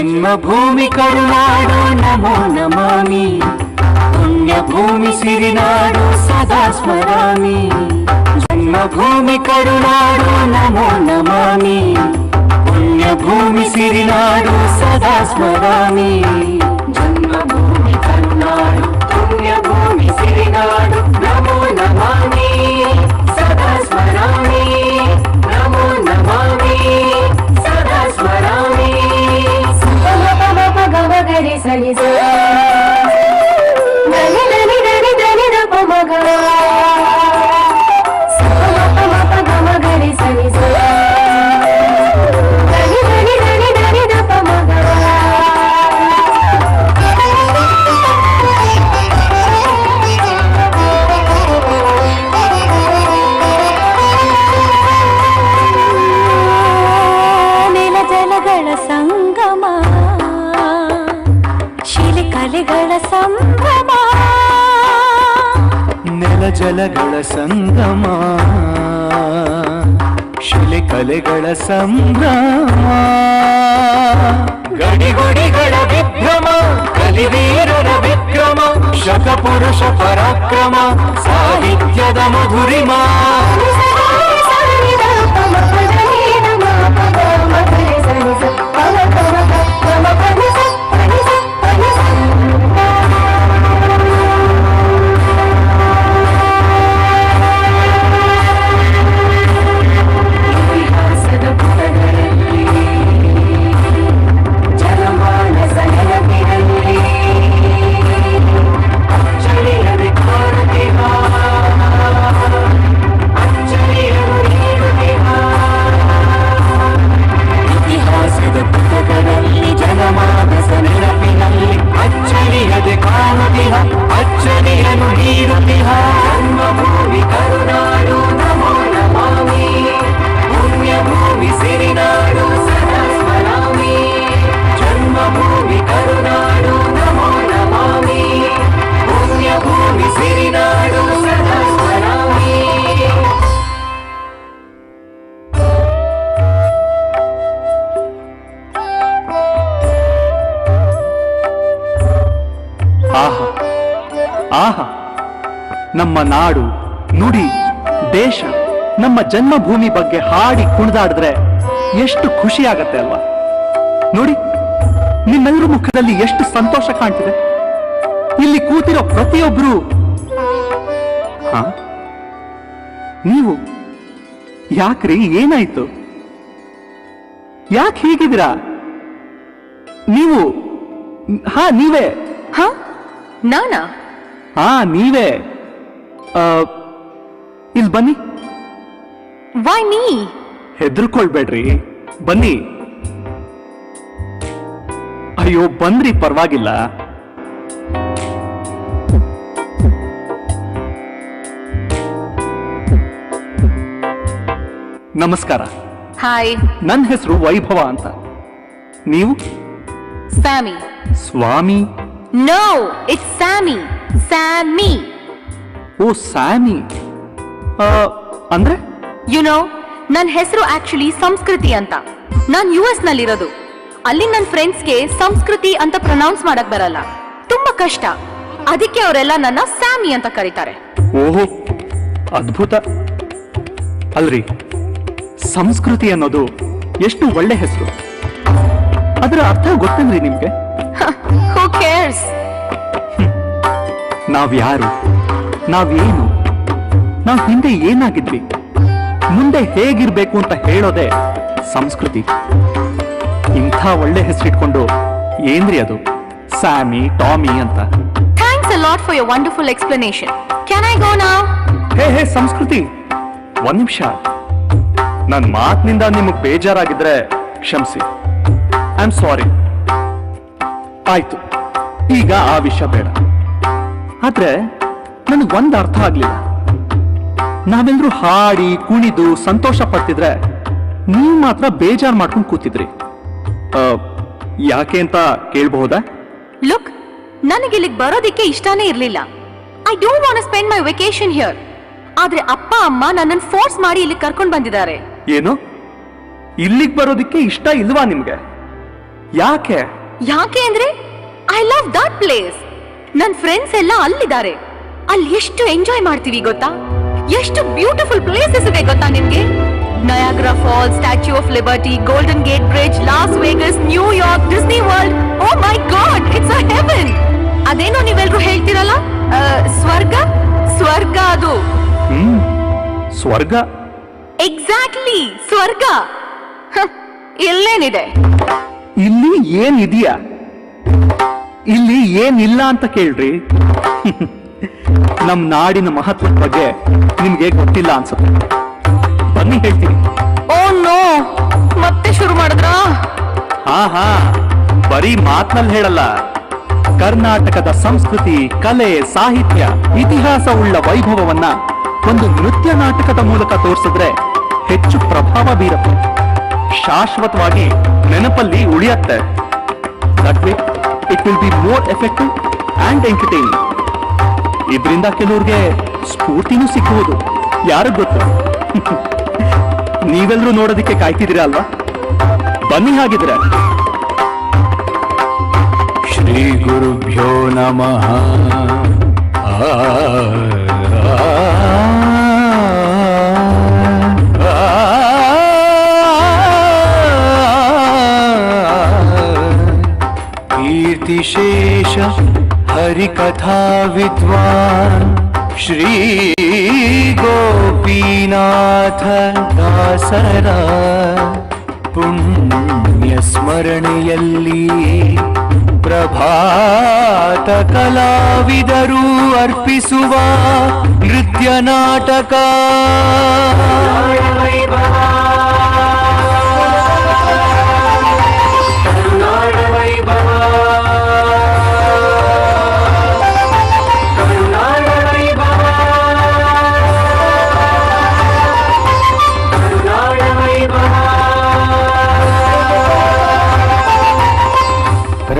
जन्मभूमि करुनाडु नमो नमामि पुण्यभूमि सिरिनाडु सदा स्मरामि जन्मभूमि करुनाडु नमो नमामि पुण्यभूमि सिरिनाडु सदा स्मरामि जन्मभूमि करुनाडु पुण्यभूमि सिरिनाडु नमो नमामि सदा स्मरामि नमो नमामि सदा स्मरामि गरे सनि దని దని దని దని ద పమ గ సమ పమ గమ గరి సని దని దని దని దని ద పమ గ ನೆಲ ಜಲಗಳ ಸಂಗಮ ಕಲೆಗಳ ಸಂಭ್ರಮ ನೆಲ ಜಲಗಳ ಸಂಗಮ ಶಿಲೆ ಕಲೆಗಳ ಸಂಭ್ರಮ ಗಡಿಗುಡಿಗಳ ವಿಭ್ರಮ ಕಲಿವೀರರ ವಿಕ್ರಮ ಶತಪುರುಷ ಪರಾಕ್ರಮ ಸಾಹಿತ್ಯದ ಮಧುರಿಮಾ जन्मभूमि करुनाडु नमो नमामि पुण्यभूमि सिरिनाडु सदा स्मरामि जन्मभूमि करुनाडु नमो नमामि पुण्यभूमि सिरिनाडु सदा स्मरामि आहा ಆಹಾ ನಮ್ಮ ನಾಡು ನುಡಿ ದೇಶ ನಮ್ಮ ಜನ್ಮಭೂಮಿ ಬಗ್ಗೆ ಹಾಡಿ ಕುಣಿದಾಡಿದ್ರೆ ಎಷ್ಟು ಖುಷಿ ಆಗತ್ತೆ ಅಲ್ವಾ ನೋಡಿ ನಿಮ್ಮೆಲ್ಲರ ಮುಖದಲ್ಲಿ ಎಷ್ಟು ಸಂತೋಷ ಕಾಣ್ತಿದೆ ಇಲ್ಲಿ ಕೂತಿರೋ ಪ್ರತಿಯೊಬ್ರು ನೀವು ಯಾಕ್ರಿ ಏನಾಯ್ತು ಯಾಕೆ ಹೀಗಿದ್ದೀರಾ ನೀವು ನೀವೇ ನಾನಾ ನೀವೇ ಇಲ್ಲಿ ಬನ್ನಿ ವೈ ನೀ ಹೆದರ್ಕೊಳ್ಬೇಡ್ರಿ ಬನ್ನಿ ಅಯ್ಯೋ ಬಂದ್ರಿ ಪರವಾಗಿಲ್ಲ ನಮಸ್ಕಾರ ಹಾಯ್ ನನ್ನ ಹೆಸರು ವೈಭವ ಅಂತ ನೀವು ಸ್ಯಾಮಿ ಸ್ವಾಮಿ ನೋ ಇಟ್ಸ್ ಸ್ಯಾಮಿ ಸ್ಯಾಮಿ ಓ ಸ್ಯಾಮಿ ಅಂದ್ರೆ ಯು ನೋ ನನ್ನ ಹೆಸರು ಆಕ್ಚುಲಿ ಸಂಸ್ಕೃತಿ ಅಂತ ನಾನು US ನಲ್ಲಿರೋದು ಅಲ್ಲಿ ನನ್ನ ಫ್ರೆಂಡ್ಸ್ಗೆ ಸಂಸ್ಕೃತಿ ಅಂತ ಪ್ರೊನೌನ್ಸ್ ಮಾಡಕ್ ಬರಲ್ಲ ತುಂಬಾ ಕಷ್ಟ ಅದಕ್ಕೆ ಅವರೆಲ್ಲ ನನ್ನ ಸ್ಯಾಮಿ ಅಂತ ಕರೀತಾರೆ ಓಹೋ ಅದ್ಭುತ ಅಲ್ರಿ ಸಂಸ್ಕೃತಿ ಅನ್ನೋದು ಎಷ್ಟು ಒಳ್ಳೆ ಹೆಸರು ಅದರ ಅರ್ಥ ಗೊತ್ತೇನ್ರಿ ನಿಮ್ಗೆ ಹೂ ಕೇರ್ಸ್ ನಾವ್ಯಾರು ನಾವೇನು ನಾವ್ ಹಿಂದೆ ಏನಾಗಿದ್ವಿ ಮುಂದೆ ಹೇಗಿರ್ಬೇಕು ಅಂತ ಹೇಳೋದೆ ಸಂಸ್ಕೃತಿ ಇಂಥ ಒಳ್ಳೆ ಹೆಸರಿಟ್ಕೊಂಡು ಏನ್ರಿ ಅದು ಸ್ಯಾಮಿ ಟಾಮಿ ಅಂತ thanks a lot for your wonderful explanation can I go now hey Samskriti ಒಂದ್ ನಿಮಿಷ ನನ್ ಮಾತಿನಿಂದ ನಿಮಗ್ ಬೇಜಾರಾಗಿದ್ರೆ ಕ್ಷಮಿಸಿ ಐ ಆಮ್ ಸಾರಿ ಆಯ್ತು ಈಗ ಆ ವಿಷಯ ಬೇಡ ಆದ್ರೆ ನನಗ್ ಒಂದ್ ಅರ್ಥ ಆಗ್ಲಿಲ್ಲ ನಾವೆಲ್ಲರೂ ಹಾಡಿ ಕುಣಿದು ಸಂತೋಷ ಪಡ್ತಿದ್ರೆ ನೀವ್ ಮಾತ್ರ ಬೇಜಾರ್ ಮಾಡ್ಕೊಂಡು ಕೂತಿದ್ರಿ ಯಾಕೆ ಅಂತ ಕೇಳಬಹುದಾ ಲುಕ್ ನನಗೆ ಇಲ್ಲಿಗೆ ಬರೋದಿಕ್ಕೆ ಇಷ್ಟನೇ ಇರ್ಲಿಲ್ಲ I don't want to spend my vacation here ಆದ್ರೆ ಅಪ್ಪ ಅಮ್ಮ ನನ್ನನ್ನು ಫೋರ್ಸ್ ಮಾಡಿ ಇಲ್ಲಿ ಕರ್ಕೊಂಡು ಬಂದಿದ್ದಾರೆ ಏನು ಇಲ್ಲಿಗೆ ಬರೋದಿಕ್ಕೆ ಇಷ್ಟ ಇಲ್ವಾ ನಿಮ್ಗೆ ಯಾಕೆ? ಯಾಕೆ ಅಂದ್ರೆ ಐ ಲವ್ ದಟ್ ಪ್ಲೇಸ್. ನನ್ ಫ್ರೆಂಡ್ಸ್ ಎಲ್ಲ ಅಲ್ಲಿದ್ದಾರೆ. ಅಲ್ಲಿ ಎಷ್ಟು ಎಂಜಾಯ್ ಮಾಡ್ತೀವಿ ಗೊತ್ತಾ? ಎಷ್ಟು ಬ್ಯೂಟಿಫುಲ್ ಪ್ಲೇಸಸ್ ಇದೆ ಗೊತ್ತಾ ನಿಮ್ಗೆ? Niagara Falls, Statue of Liberty, Golden Gate Bridge, Las Vegas, New York, Disney World. Oh my God, it's a heaven. ಅದೇನೋ ನೀವೆಲ್ರೂ ಹೇಳ್ತಿರಲ್ಲ, ಸ್ವರ್ಗ. ಸ್ವರ್ಗ ಅದು. ಸ್ವರ್ಗ? ಎಕ್ಸಾಕ್ಟ್ಲಿ, ಸ್ವರ್ಗ. ಹ, ಇಲ್ಲೇನಿದೆ? ಇಲ್ಲಿ ಏನಿದೆಯಾ? ಇಲ್ಲಿ ಏನಿಲ್ಲ ಅಂತ ಕೇಳ್ರಿ. ನಮ್ ನಾಡಿನ ಮಹತ್ವದ ಬಗ್ಗೆ ನಿಮ್ಗೆ ಗೊತ್ತಿಲ್ಲ ಅನ್ಸುತ್ತೆ. ಬನ್ನಿ ಹೇಳ್ತೀನಿ. ಓ ನೋ, ಮತ್ತೆ ಶುರು ಮಾಡಿದ್ರಾ? ಹಾ, ಬರೀ ಮಾತ್ನಲ್ಲಿ ಹೇಳಲ್ಲ. ಕರ್ನಾಟಕದ ಸಂಸ್ಕೃತಿ, ಕಲೆ, ಸಾಹಿತ್ಯ, ಇತಿಹಾಸ ಉಳ್ಳ ವೈಭವವನ್ನ ಒಂದು ನೃತ್ಯ ನಾಟಕದ ಮೂಲಕ ತೋರಿಸಿದ್ರೆ ಹೆಚ್ಚು ಪ್ರಭಾವ ಬೀರುತ್ತೆ, ಶಾಶ್ವತವಾಗಿ ನೆನಪಲ್ಲಿ ಉಳಿಯತ್ತೆ. That way it will be more effective and entertaining. ಇದರಿಂದ ಕೆಲವ್ರಿಗೆ ಸ್ಫೂರ್ತಿನೂ ಸಿಗ್ಬಹುದು, ಯಾರಿಗ್ ಗೊತ್ತು. ನೀವೆಲ್ಲರೂ ನೋಡೋದಿಕ್ಕೆ ಕಾಯ್ತಿದ್ದೀರಾ ಅಲ್ವಾ? ಬನ್ನಿ ಹಾಗಿದ್ರೆ. ಶ್ರೀ ಗುರುಭ್ಯೋ ನಮಃ. ಕೀರ್ತಿಶೇಷ ಹರಿಕಥಾ ವಿದ್ವಾನ್ ಶ್ರೀ ಗೋಪೀನಾಥ ದಾಸರ ಪುಣ್ಯ ಸ್ಮರಣೆಯಲ್ಲಿ ಪ್ರಭಾತ ಕಲಾವಿದರು ಅರ್ಪಿಸುವ ನೃತ್ಯ ನಾಟಕ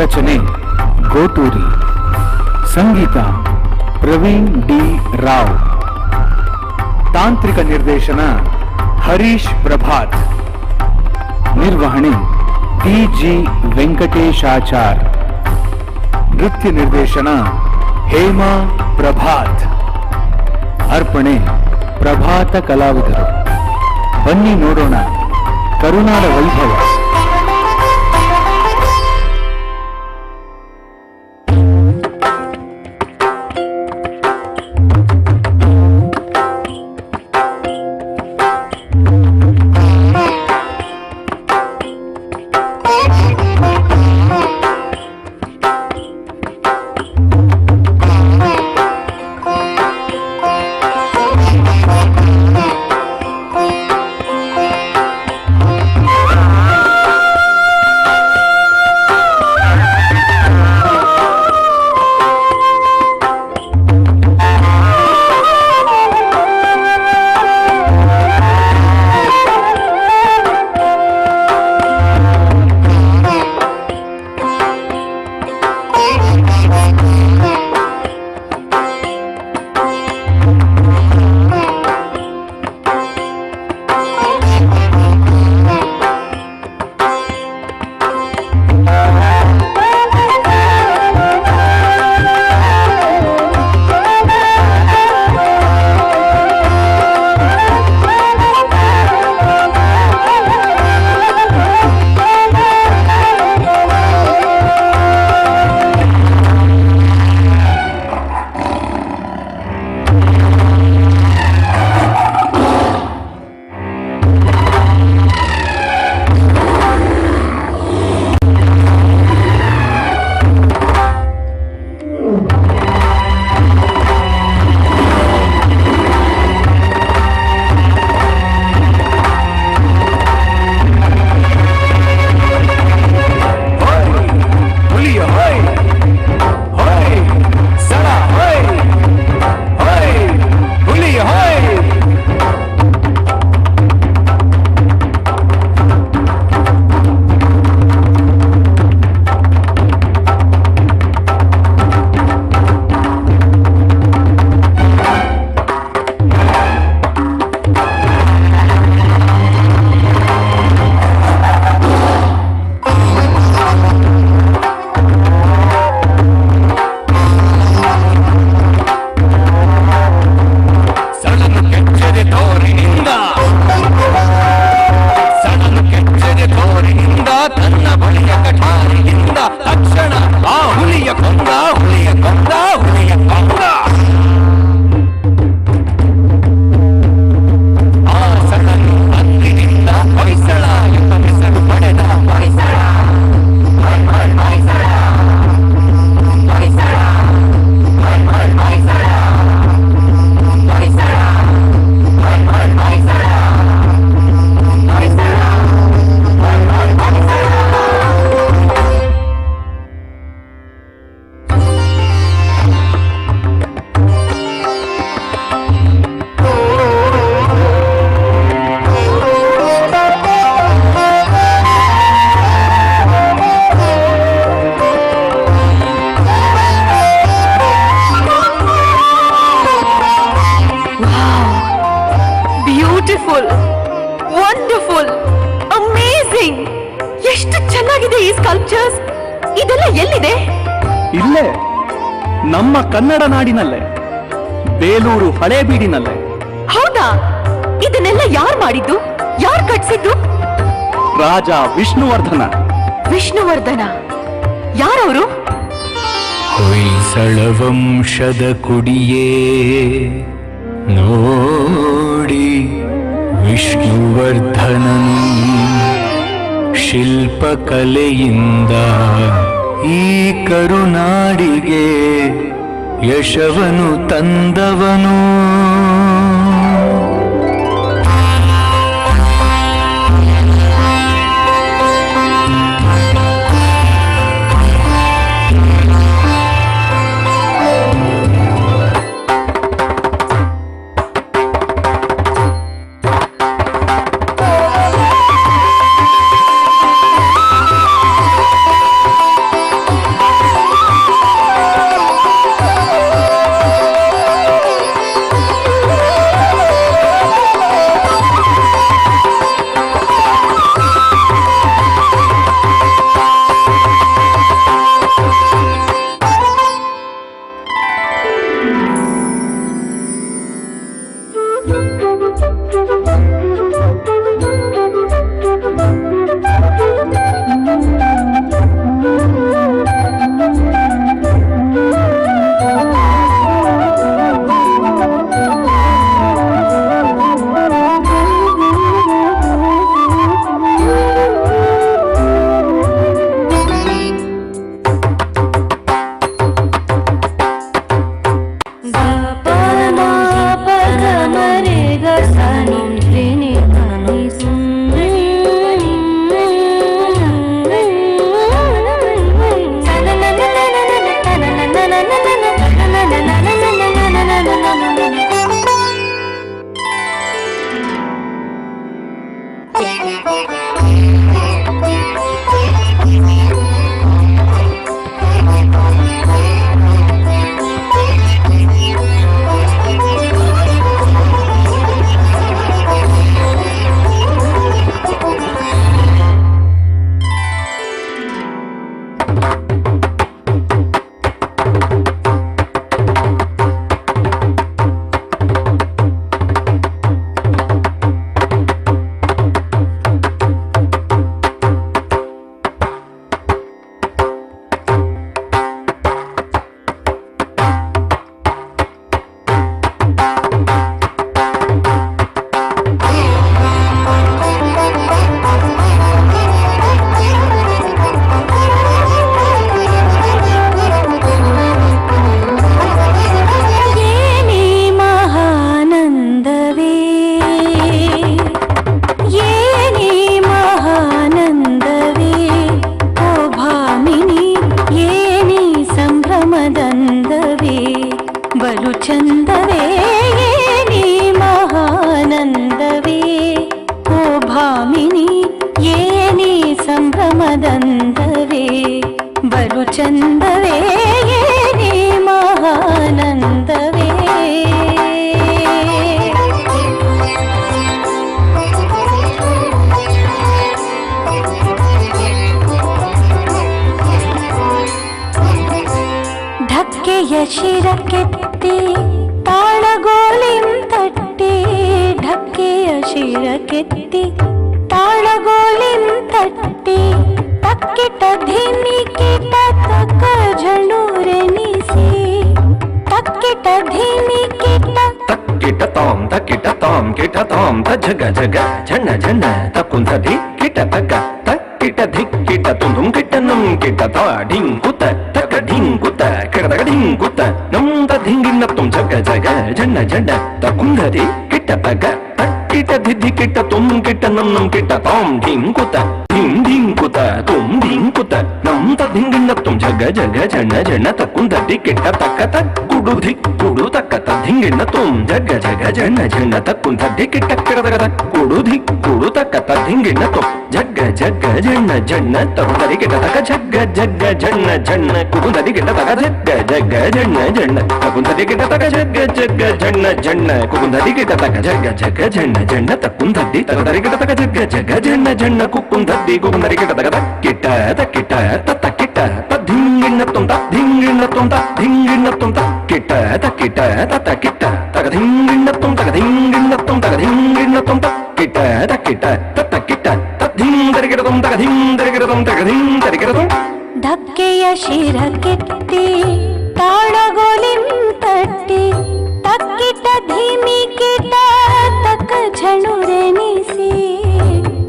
ರಚನೆ ಗೋಟೂರಿ, ಸಂಗೀತ ಪ್ರವೀಣ್ ಡಿ ರಾವ್, ತಾಂತ್ರಿಕ ನಿರ್ದೇಶನ ಹರೀಶ್ ಪ್ರಭಾತ್, ನಿರ್ವಹಣೆ ಟಿ.ಜಿ. ವೆಂಕಟೇಶಾಚಾರ್, ನೃತ್ಯ ನಿರ್ದೇಶನ ಹೇಮಾ ಪ್ರಭಾತ್, ಅರ್ಪಣೆ ಪ್ರಭಾತ ಕಲಾವಿದರು. ಬನ್ನಿ ನೋಡೋಣ ಕರುನಾಡ ವೈಭವ. ಗ್ಯಾಲರಿ, ಸ್ಕಲ್ಪ್ಚರ್ಸ್ ಇದೆಲ್ಲ ಎಲ್ಲಿದೆ? ಇಲ್ಲೇ ನಮ್ಮ ಕನ್ನಡ ನಾಡಿನಲ್ಲೇ, ಬೇಲೂರು ಹಳೇಬೀಡಿನಲ್ಲೇ. ಹೌದಾ? ಇದನ್ನೆಲ್ಲ ಯಾರು ಮಾಡಿದ್ದು? ಯಾರು ಕಟ್ಸಿದ್ದು? ರಾಜ ವಿಷ್ಣುವರ್ಧನ. ವಿಷ್ಣುವರ್ಧನ ಯಾರವರು? ಹೊಯ್ಸಳ ವಂಶದ ಕುಡಿಯೇ ನೋಡಿ ವಿಷ್ಣುವರ್ಧನನು ಶಿಲ್ಪಕಲೆಯಿಂದ ಈ ಕರುನಾಡಿಗೆ ಯಶವನು ತಂದವನು. ಸಂಭ್ರಮದಂದವೇ ಬಲು ಚಂದವೇ ನೀ ಮಹಾನಂದವೇ. ಢಕ್ಕೆಯ ಶಿರಕ್ಕೆತ್ತಿ ತಾಳಗೋಲಿಂ ತಟ್ಟಿ, ಢಕ್ಕೆಯ ಶಿರಕ್ಕೆತ್ತಿ ತಾಳಗೋಲಿಂ ತಟ್ಟಿ, ತಕ್ಕಿಟ ಧಿಮಿಕಿಟ ತಕ್ಕ ಝಣೂರೆನಿಸಿ, ತಕ್ಕಿಟ ಧಿಮಿಕಿಟ ತಕ್ಕಿಟ ತಾಂ ತಕ್ಕಿಟ ತಾಂ ಕಿಟ ತಾಂ ತ ಜಗ ಜಗ ಝಣ್ಣ ಝಣ್ಣ ತಕ್ಕುಂತದಿ ಕಿಟ ತಕ್ಕ ತಕ್ಕಿಟ ಧಿಕ್ಕಿಟ ತುಂದುಂ ಕಿಟ ನಂ ಕಿಟ ತಾ ಢಿಂಕುತ ತಕ ಢಿಂಕುತ ಕಿಡದಗ ಢಿಂಕುತ ನಂ ತ ಧಿಂಗಿನ ತುಂ ಜಗ ಜಗ ಝಣ್ಣ ಝಣ್ಣ ತಕ್ಕುಂತದಿ ಕಿಟ ತಗ ತಕ್ಕಿಟ ಧಿದ್ದಿ ಕಿಟ ತುಂ ಕಿಟ ನಂ ನಂ ಕಿಟ ತಾಂ ಢಿಂಕುತ ಧಿಂ ಧಿಂಕುತ ತುಂ ಧಿಂಕುತ ನಂ ತ ಧಿಂಗಿನ ತುಂ ಜಗ ಜಗ ಝಣ್ಣ ಝಣ್ಣ ತಕ್ಕುಂತದಿ ಕಿಟ ತಕ್ಕ ತಕ್ಕುಡು ಧಿಕ್ಕುಡು ತಕ್ಕ ತ ಧಿಂಗಿನ ತುಂ ಜಗ ಜಗ ಝಣ್ಣ ಝಣ್ಣ ತಕ್ಕುಂತದಿ ಕಿಟ ಕಿಡದಗ ತಕ್ಕುಡು ಧಿಕ್ಕುಡು ತಕ್ಕ ತ ಧಿಂಗಿನ ತುಂ ಜಗ್ಗ ಜಗ್ಗ ಜಣ್ಣ ಜಣ್ಣ ತರುಂದರಿ ಕಿಟ ತಕ ಜಗ್ಗ ಜಗ್ಗ ಜಣ್ಣ ಜಣ್ಣ ಕುಗುಂದರಿ ಕಿಟ ತಕ ಜಗ್ಗ ಜಗ್ಗ ಜಣ್ಣ ಜಣ್ಣ ತಕುಂದರಿ ಕಿಟ ತಕ ಜಗ್ಗ ಜಗ್ಗ ಜಣ್ಣ ಜಣ್ಣ ಕುಗುಂದರಿ ಕಿಟ ತಕ ಜಗ್ಗ ಜಗ್ಗ ಜಣ್ಣ ಜಣ್ಣ ತಕ್ಕುಂದರಿ ಕುಕ್ಕುಂದದ್ದಿ ತಗದರಿ ಗಿಡ ತಗ ಜಗ್ಗ ಜಗ ಜಣ್ಣ ಜಣ್ಣ ಕುಕ್ಕುಂದದ್ದಿ ಗುಂದರಿ ಗಿಡ ತಗದ ಕಿಟ್ಟ ಕಿಟ್ಟ ತತ್ತ ಕಿಟ್ಟ ದಿಂಗಿಣ್ಣ ತುಂತ ದಿಂಗಿಣ್ಣ ತುಂತ ದಿಂಗಿಣ್ಣ ತುಂತ ಕಿಟ್ಟ ತತ್ತ ಕಿಟ್ಟ ತಗ ದಿಂಗಿಣ್ಣ ತುಂತ ದಿಂಗಿಣ್ಣ ತುಂತ ದಿಂಗಿಣ್ಣ ತುಂತ ಕಿಟ್ಟ ತತ್ತ ಕಿಟ್ಟ ದಿಂದರಿ ಗಿಡ ತುಂತ ದಿಂದರಿ ಗಿಡ ತುಂತ ದಿಂದರಿ ಗಿಡ ತುಂತ ಧಕ್ಕೆಯ ಶಿರ ಕೆತ್ತಿ ತಾಳಗೋಲಿಂ ತಟ್ಟಿ ತಕ್ಕಿಟ ಧೀಮಿ ಕಿಟ ತಕ್ಕ ಝಣುರೆನಿಸಿ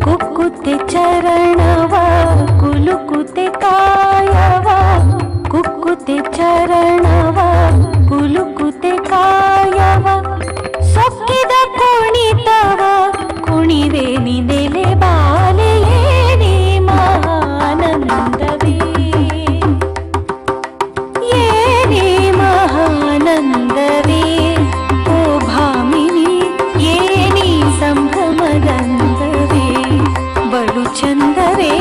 ಕುಕ್ಕುತ್ತೆ ಚರಣವ ಕುಲುಕುತ್ತೆ ಕಾಯವ ಕುಕ್ಕುತ್ತೆ ಚರಣವ ಕುಲುಕುತ್ತೆ ಕಾಯವ ಸೊಕ್ಕಿದ ಕುಣಿತವ ಕುಣಿವೆ ನಿನೆಲೆ ಬಾಲೆಯೇನಿ ಮಾನಂದವೇ ಏನಿ ಮಹಾನಂದವೇ ಓ ಭಾಮಿನಿ ಏನಿ ಸಂಭ್ರಮದಂದವೇ ಬಲು ಚಂದವೇ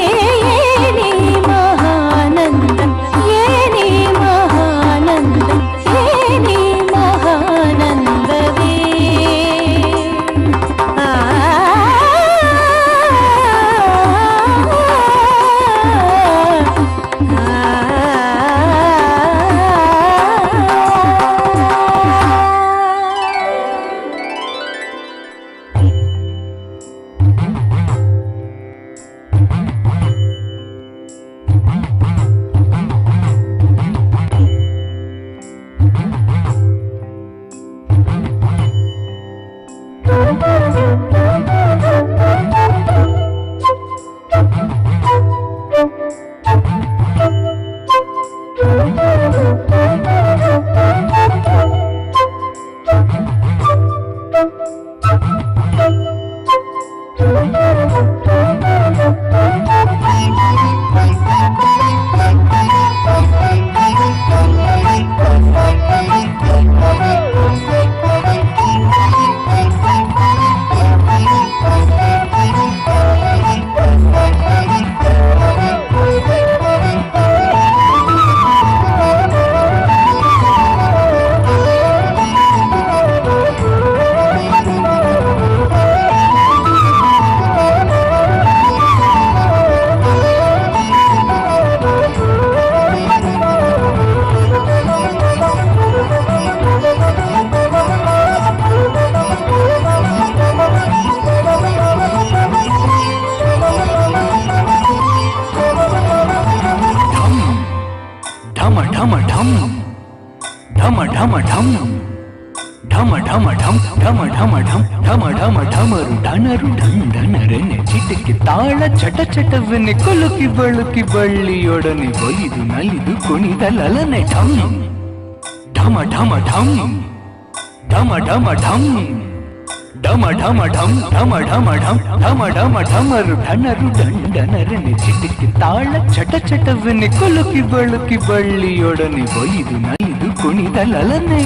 ಏನಿ ಮಹಾನಂದ ಏನಿ ಮಹಾನಂದ ಏನಿ ಮಹಾನಂದವೇ ಚಿಟಕ್ಕೆ ತಾಳ ಚಟ ಚಟವನ್ನೇ ಕೊಲುಕಿ ಬಳುಕಿ ಬಳ್ಳಿಯೊಡನೆ ಬಲಿದು ನಲಿದು ಕುಣಿದ ಲಲನೆ ಢಮ್ ಢಮ ಢಮ ಢಮ್ ಢಮ ಢಮ ಢಮ್ ಢಮ ಢಮ ಢಮ್ ಢಮ ಢಮ ಢಮ್ ಢಮ ಢಮ ಢಮರು ಢನರು ದಂಡನರನೆ ಚಿಟಕ್ಕೆ ತಾಳ ಚಟ ಚಟವನ್ನೇ ಕೊಲುಕಿ ಬಳುಕಿ ಬಳ್ಳಿಯೊಡನೆ ಬಲಿದು ನಲಿದು ಕುಣಿದ ಲಲನೆ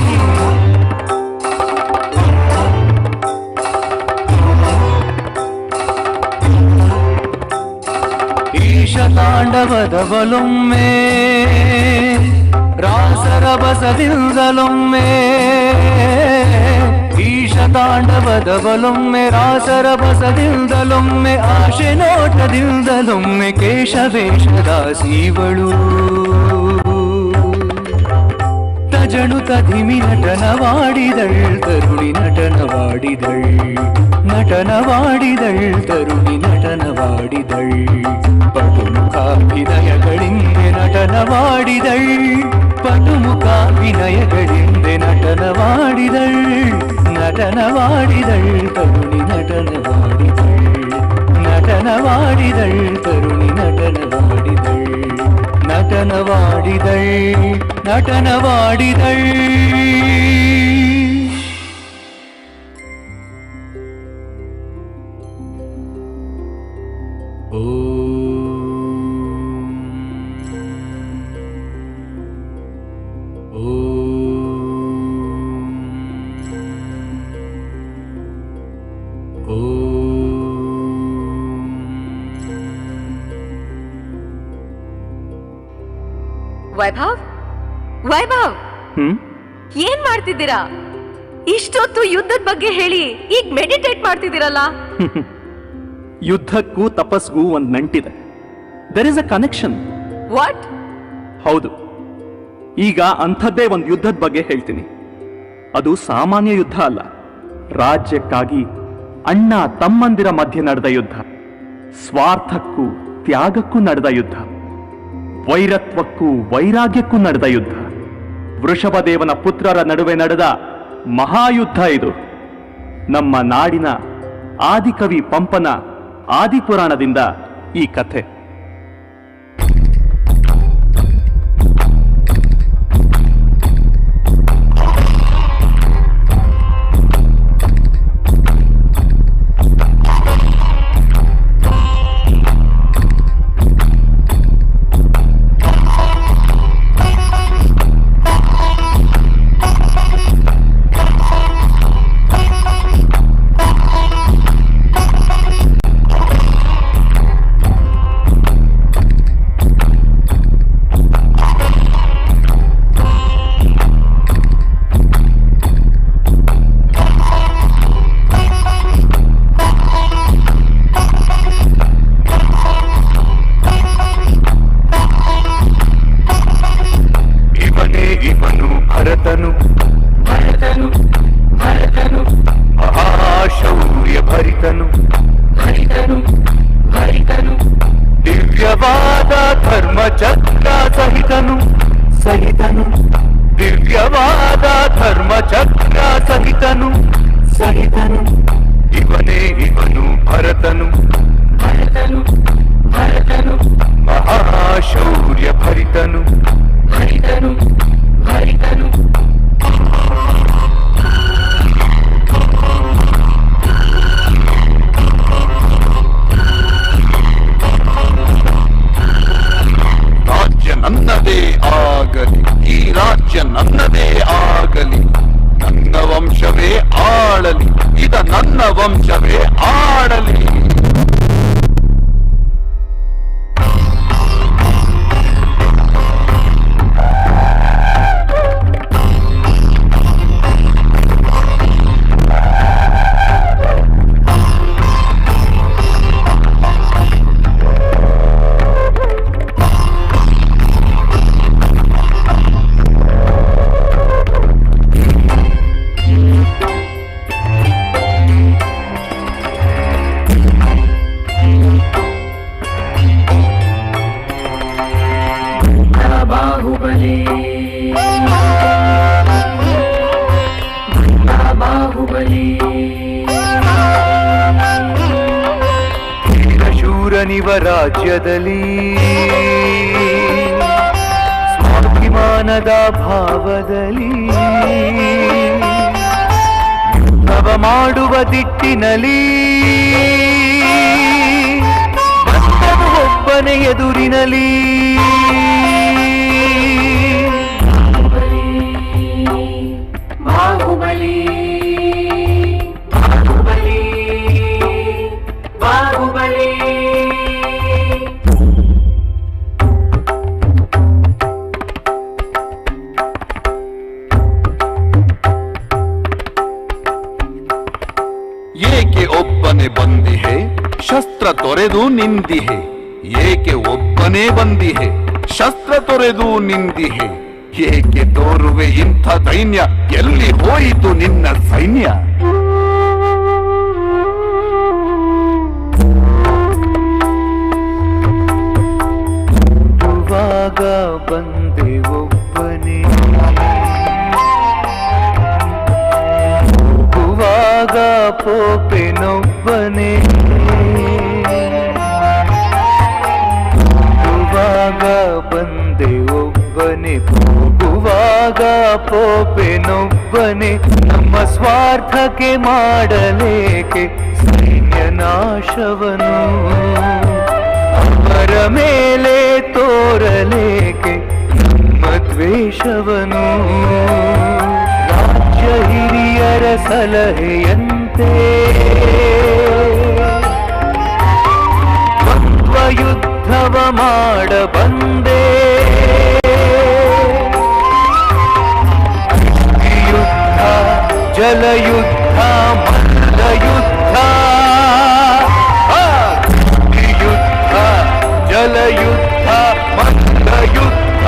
ತಾಂಡವದವಲೊಮ್ಮೆ ರಾಸರ ಬಸದಿಂದಲೊಮ್ಮೆ ಈಶ ತಾಂಡವದವಲೊಮ್ಮೆ ರಾಸರ ಬಸದಿಂದಲೊಮ್ಮೆ ಆಶೆ ನೋಟದಿಂದಲೊಮ್ಮೆ ಕೇಶವೇಷದಾಸೀವಳು ತಜಣು ತಧಿಮಿ ನಟನವಾಡಿದಳ್ ತರುಣಿ ನಟನವಾಡಿದಳ್ ನಟನವಾಡಿದಳ್ ತರುಣಿ ನಟನವಾಡಿದಳ್ ಪಟುಮುಖಾಭಿನಯಗಳಿಂದೆ ನಟನವಾಡಿದಳ್ ಪಟುಮುಖಾಭಿನಯಗಳಿಂದೆ ನಟನವಾಡಿದಳ್ ನಟನವಾಡಿದಳ್ ತರುಣಿ ನಟನವಾಡಿದಳ್ ನಟನವಾಡಿದಳ್ ತರುಣಿ ನಟನವಾಡಿದಳ್ ನಟನವಾಡಿದಳ್ ನಟನವಾಡಿದಳ್ ವೈಭವ್ ವೈಭವ್ ಏನ್ ಮಾಡ್ತಿದ್ದೀರಾ? ಇಷ್ಟೊತ್ತು ಯುದ್ಧದ ಬಗ್ಗೆ ಹೇಳಿ ಈಗ ಮೆಡಿಟೇಟ್ ಮಾಡ್ತಿದ್ದೀರಲ್ಲ. ಯುದ್ಧಕ್ಕೂ ತಪಸ್ಗೂ ಒಂದು ನಂಟಿದೆ. There is a connection. What? ಹೌದು. ಈಗ ಅಂಥದ್ದೇ ಒಂದು ಯುದ್ಧದ ಬಗ್ಗೆ ಹೇಳ್ತೀನಿ. ಅದು ಸಾಮಾನ್ಯ ಯುದ್ಧ ಅಲ್ಲ. ರಾಜ್ಯಕ್ಕಾಗಿ ಅಣ್ಣ ತಮ್ಮಂದಿರ ಮಧ್ಯೆ ನಡೆದ ಯುದ್ಧ. ಸ್ವಾರ್ಥಕ್ಕೂ ತ್ಯಾಗಕ್ಕೂ ನಡೆದ ಯುದ್ಧ. ವೈರತ್ವಕ್ಕೂ ವೈರಾಗ್ಯಕ್ಕೂ ನಡೆದ ಯುದ್ಧ. ವೃಷಭದೇವನ ಪುತ್ರರ ನಡುವೆ ನಡೆದ ಮಹಾಯುದ್ಧ ಇದು. ನಮ್ಮ ನಾಡಿನ ಆದಿಕವಿ ಪಂಪನ ಆದಿಪುರಾಣದಿಂದ ಈ ಕಥೆ. ದಿವ್ಯವಾದ ಧರ್ಮಚಕ್ರ ಸಹಿತನು ದಿವ್ಯವಾದ ಧರ್ಮಚಕ್ರ ಸಹಿತನು ಇವನು ಭರತನು ಮಹಾಶೌರ್ಯ ಭರಿತನು ನನ್ನದೇ ಆಗಲಿ, ಈ ರಾಜ್ಯ ನನ್ನದೇ ಆಗಲಿ, ನನ್ನ ವಂಶವೇ ಆಳಲಿ, ಇದ ನನ್ನ ವಂಶವೇ ಆಳಲಿ. ಶೂರನಿವ ರಾಜ್ಯದಲ್ಲಿ ಸ್ವಾಭಿಮಾನದ ಭಾವದಲ್ಲಿ ಯುದ್ಧವ ಮಾಡುವ ದಿಟ್ಟಿನಲ್ಲಿ ಬಂದನು ಒಬ್ಬನೇ ಎದುರಿನಲ್ಲಿ. ಬಾಹುಬಲಿ ಏಕೆ ಒಬ್ಬನೇ ಬಂದಿಹೆ ಶಸ್ತ್ರ ತೊರೆದು ನಿಂದಿಹೆ, ಏಕೆ ಒಬ್ಬನೇ ಬಂದಿಹೆ ಶಸ್ತ್ರ ತೊರೆದು ನಿಂದಿಹೆ, ಏಕೆ ತೋರುವೆ ಇಂಥ ದೈನ್ಯ, ಎಲ್ಲಿ ಹೋಯಿತು ನಿನ್ನ ಸೈನ್ಯ? ಬಂದೆ ಒಬ್ಬನೇ ಹೋಗುವಾಗ ಪೋಪೆನೊಬ್ಬನೇ ಹೋಗುವಾಗ ಬಂದೆ ಒಬ್ಬನೇ ಹೋಗುವಾಗ ಪೋಪೆನೊಬ್ಬನೇ. ನಮ್ಮ ಸ್ವಾರ್ಥಕ್ಕೆ ಮಾಡಲೇಕೆ ಸೈನ್ಯ ನಾಶವನು, ಅವರ ಮೇಲೆ ತೋರಲೇಕೆ ನಮ್ಮ ದ್ವೇಷವನು. ರಾಜ್ಯ ಹಿರಿಯರ ಸಲಹೆಯಂತೆ ದ್ವಂದ್ವ ಯುದ್ಧವ ಮಾಡಬಂದೆ, ಯುದ್ಧ ಜಲಯುದ್ಧ ಮಲ್ಲಯುದ್ಧ ಯುದ್ಧ ಜಲಯುದ್ಧ ಮಲ್ಲಯುದ್ಧ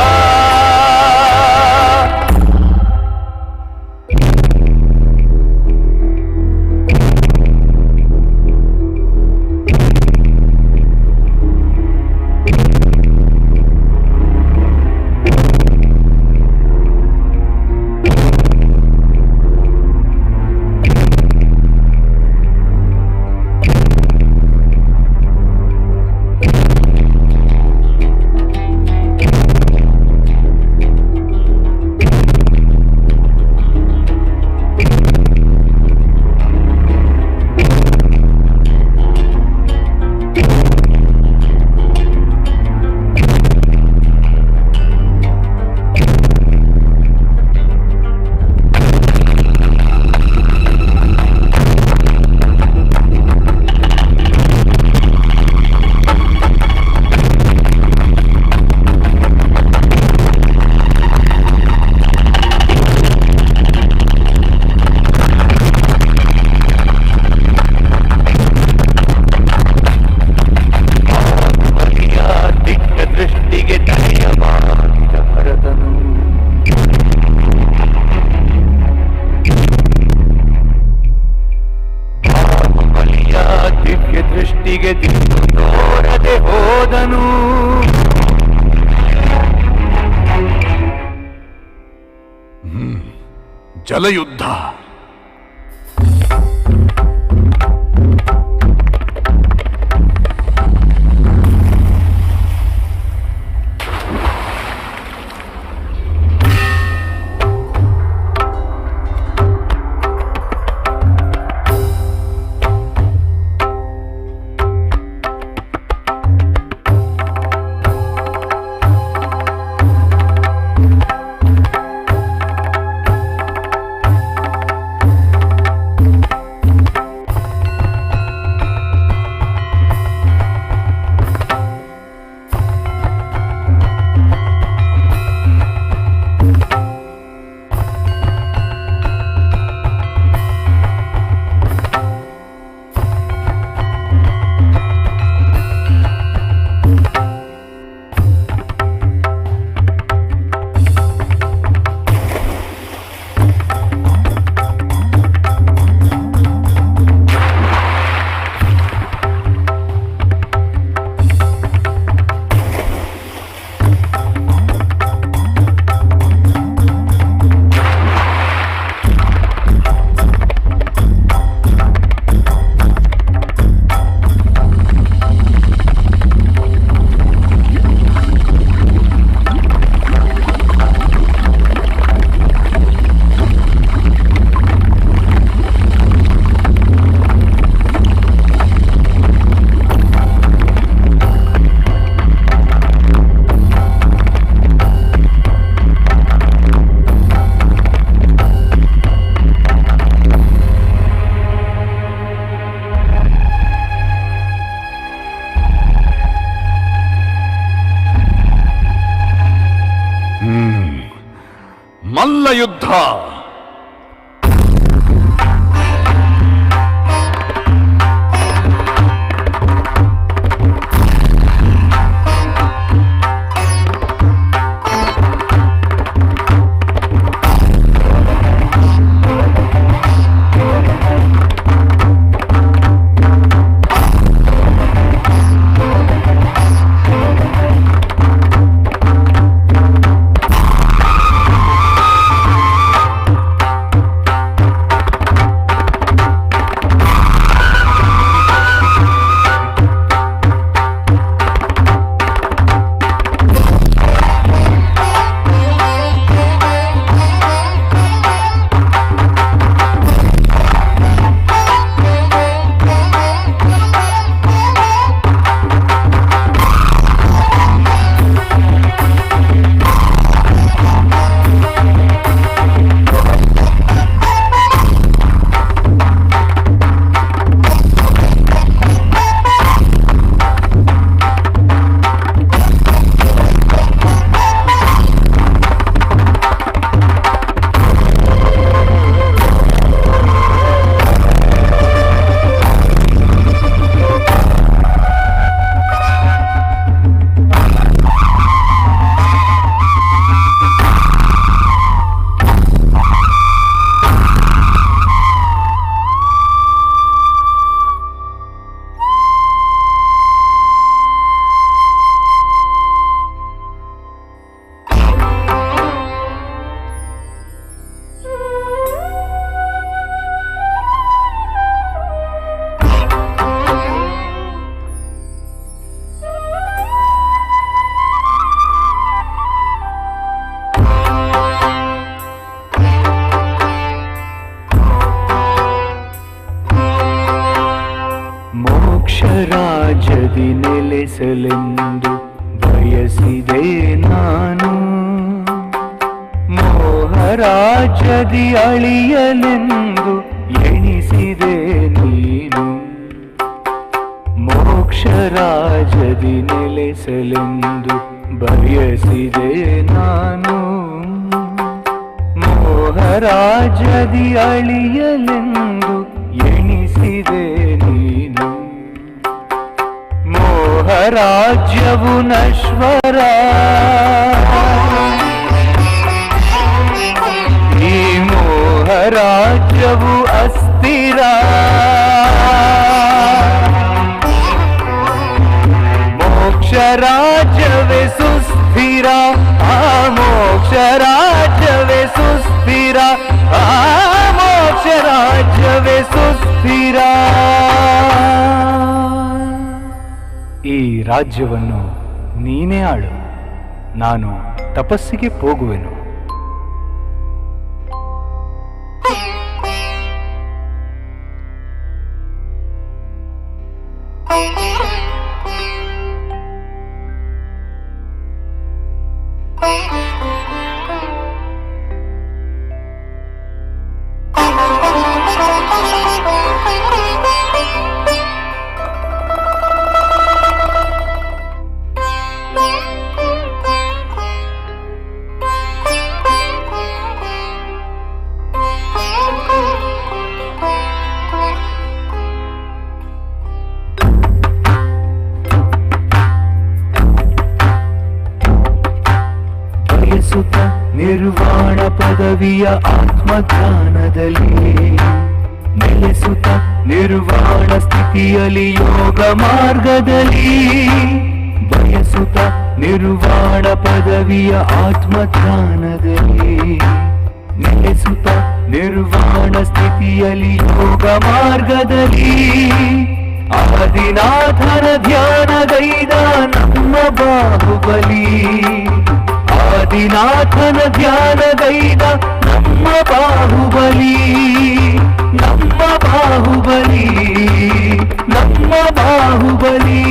ದೃಷ್ಟಿಗೆ ದಿಕ್ಕು ತೋರದೆ ಹೋದನು ಜಲಯುದ್ಧ ಮಲ್ಲಯುದ್ಧ ರಾಜ್ಯದಿ ನೆಲೆಸಲೆಂದು ಬಯಸಿದೆ ನಾನು, ಮೋಹರಾಜ್ಯದಿ ಅಳಿಯಲೆಂದು ಎಣಿಸಿದೆ ನೀನು. ಮೋಕ್ಷ ರಾಜ್ಯದಿ ನೆಲೆಸಲೆಂದು ಬಯಸಿದೆ ನಾನು, ಮೋಹರಾಜ್ಯದಿ ಅಳಿಯಲೆಂದು ಎಣಿಸಿದೆ ನೀನು. ಮೋಹರಾಜ್ಯವು ನಶ್ವರ, ಈ ಮೋಹರಾಜ್ಯವು ಅಸ್ಥಿರ. ಮೋಕ್ಷ ರಾಜ್ಯವೇ ಸುಸ್ಥಿರ, ಆ ಮೋಕ್ಷ ರಾಜ್ಯವೇ ಸುಸ್ಥಿರ, ಆ ಮೋಕ್ಷ ರಾಜ್ಯವೇ ಸುಸ್ಥಿರ. ಈ ರಾಜ್ಯವನ್ನು ನೀನೇ ಆಳು, ನಾನು ತಪಸ್ಸಿಗೆ ಹೋಗುವೆನು. ನಿರ್ವಾಣ ಪದವಿಯ ಆತ್ಮಜ್ಞಾನದಲ್ಲಿ ನೆಲೆಸುತ್ತ, ನಿರ್ವಾಣ ಸ್ಥಿತಿಯಲ್ಲಿ ಯೋಗ ಮಾರ್ಗದಲ್ಲಿ ಬಯಸುತ್ತ, ನಿರ್ವಾಣ ಪದವಿಯ ಆತ್ಮಜ್ಞಾನದಲ್ಲಿ ನೆಲೆಸುತ್ತ, ನಿರ್ವಾಣ ಸ್ಥಿತಿಯಲ್ಲಿ ಯೋಗ ಮಾರ್ಗದಲ್ಲಿ ಆದಿನಾಥನ ಧ್ಯಾನಗೈದ ನಮ್ಮ ಬಾಹುಬಲಿ, ಆದಿನಾಥನ ಧ್ಯಾನಗೈದ ನಮ್ಮ ಬಾಹುಬಲಿ, ನಮ್ಮ ಬಾಹುಬಲಿ, ನಮ್ಮ ಬಾಹುಬಲಿ.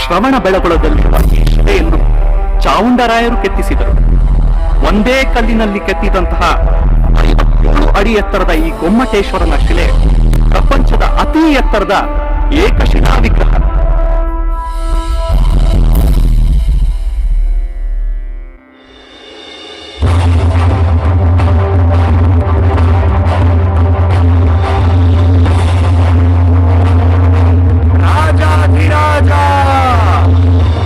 ಶ್ರವಣ ಬೆಳಗೊಳದಲ್ಲಿರುವ ಈ ಶಿಲೆಯನ್ನು ಚಾವುಂಡರಾಯರು ಕೆತ್ತಿಸಿದರು. ಒಂದೇ ಕಲ್ಲಿನಲ್ಲಿ ಕೆತ್ತಿದಂತಹ 57 ಅಡಿ ಎತ್ತರದ ಈ ಗೊಮ್ಮಟೇಶ್ವರನ ಶಿಲೆ ಪ್ರಪಂಚದ ಅತಿ ಎತ್ತರದ ಏಕಶಿಲಾ ವಿಗ್ರಹ. ರಾಜಾಧಿರಾಜ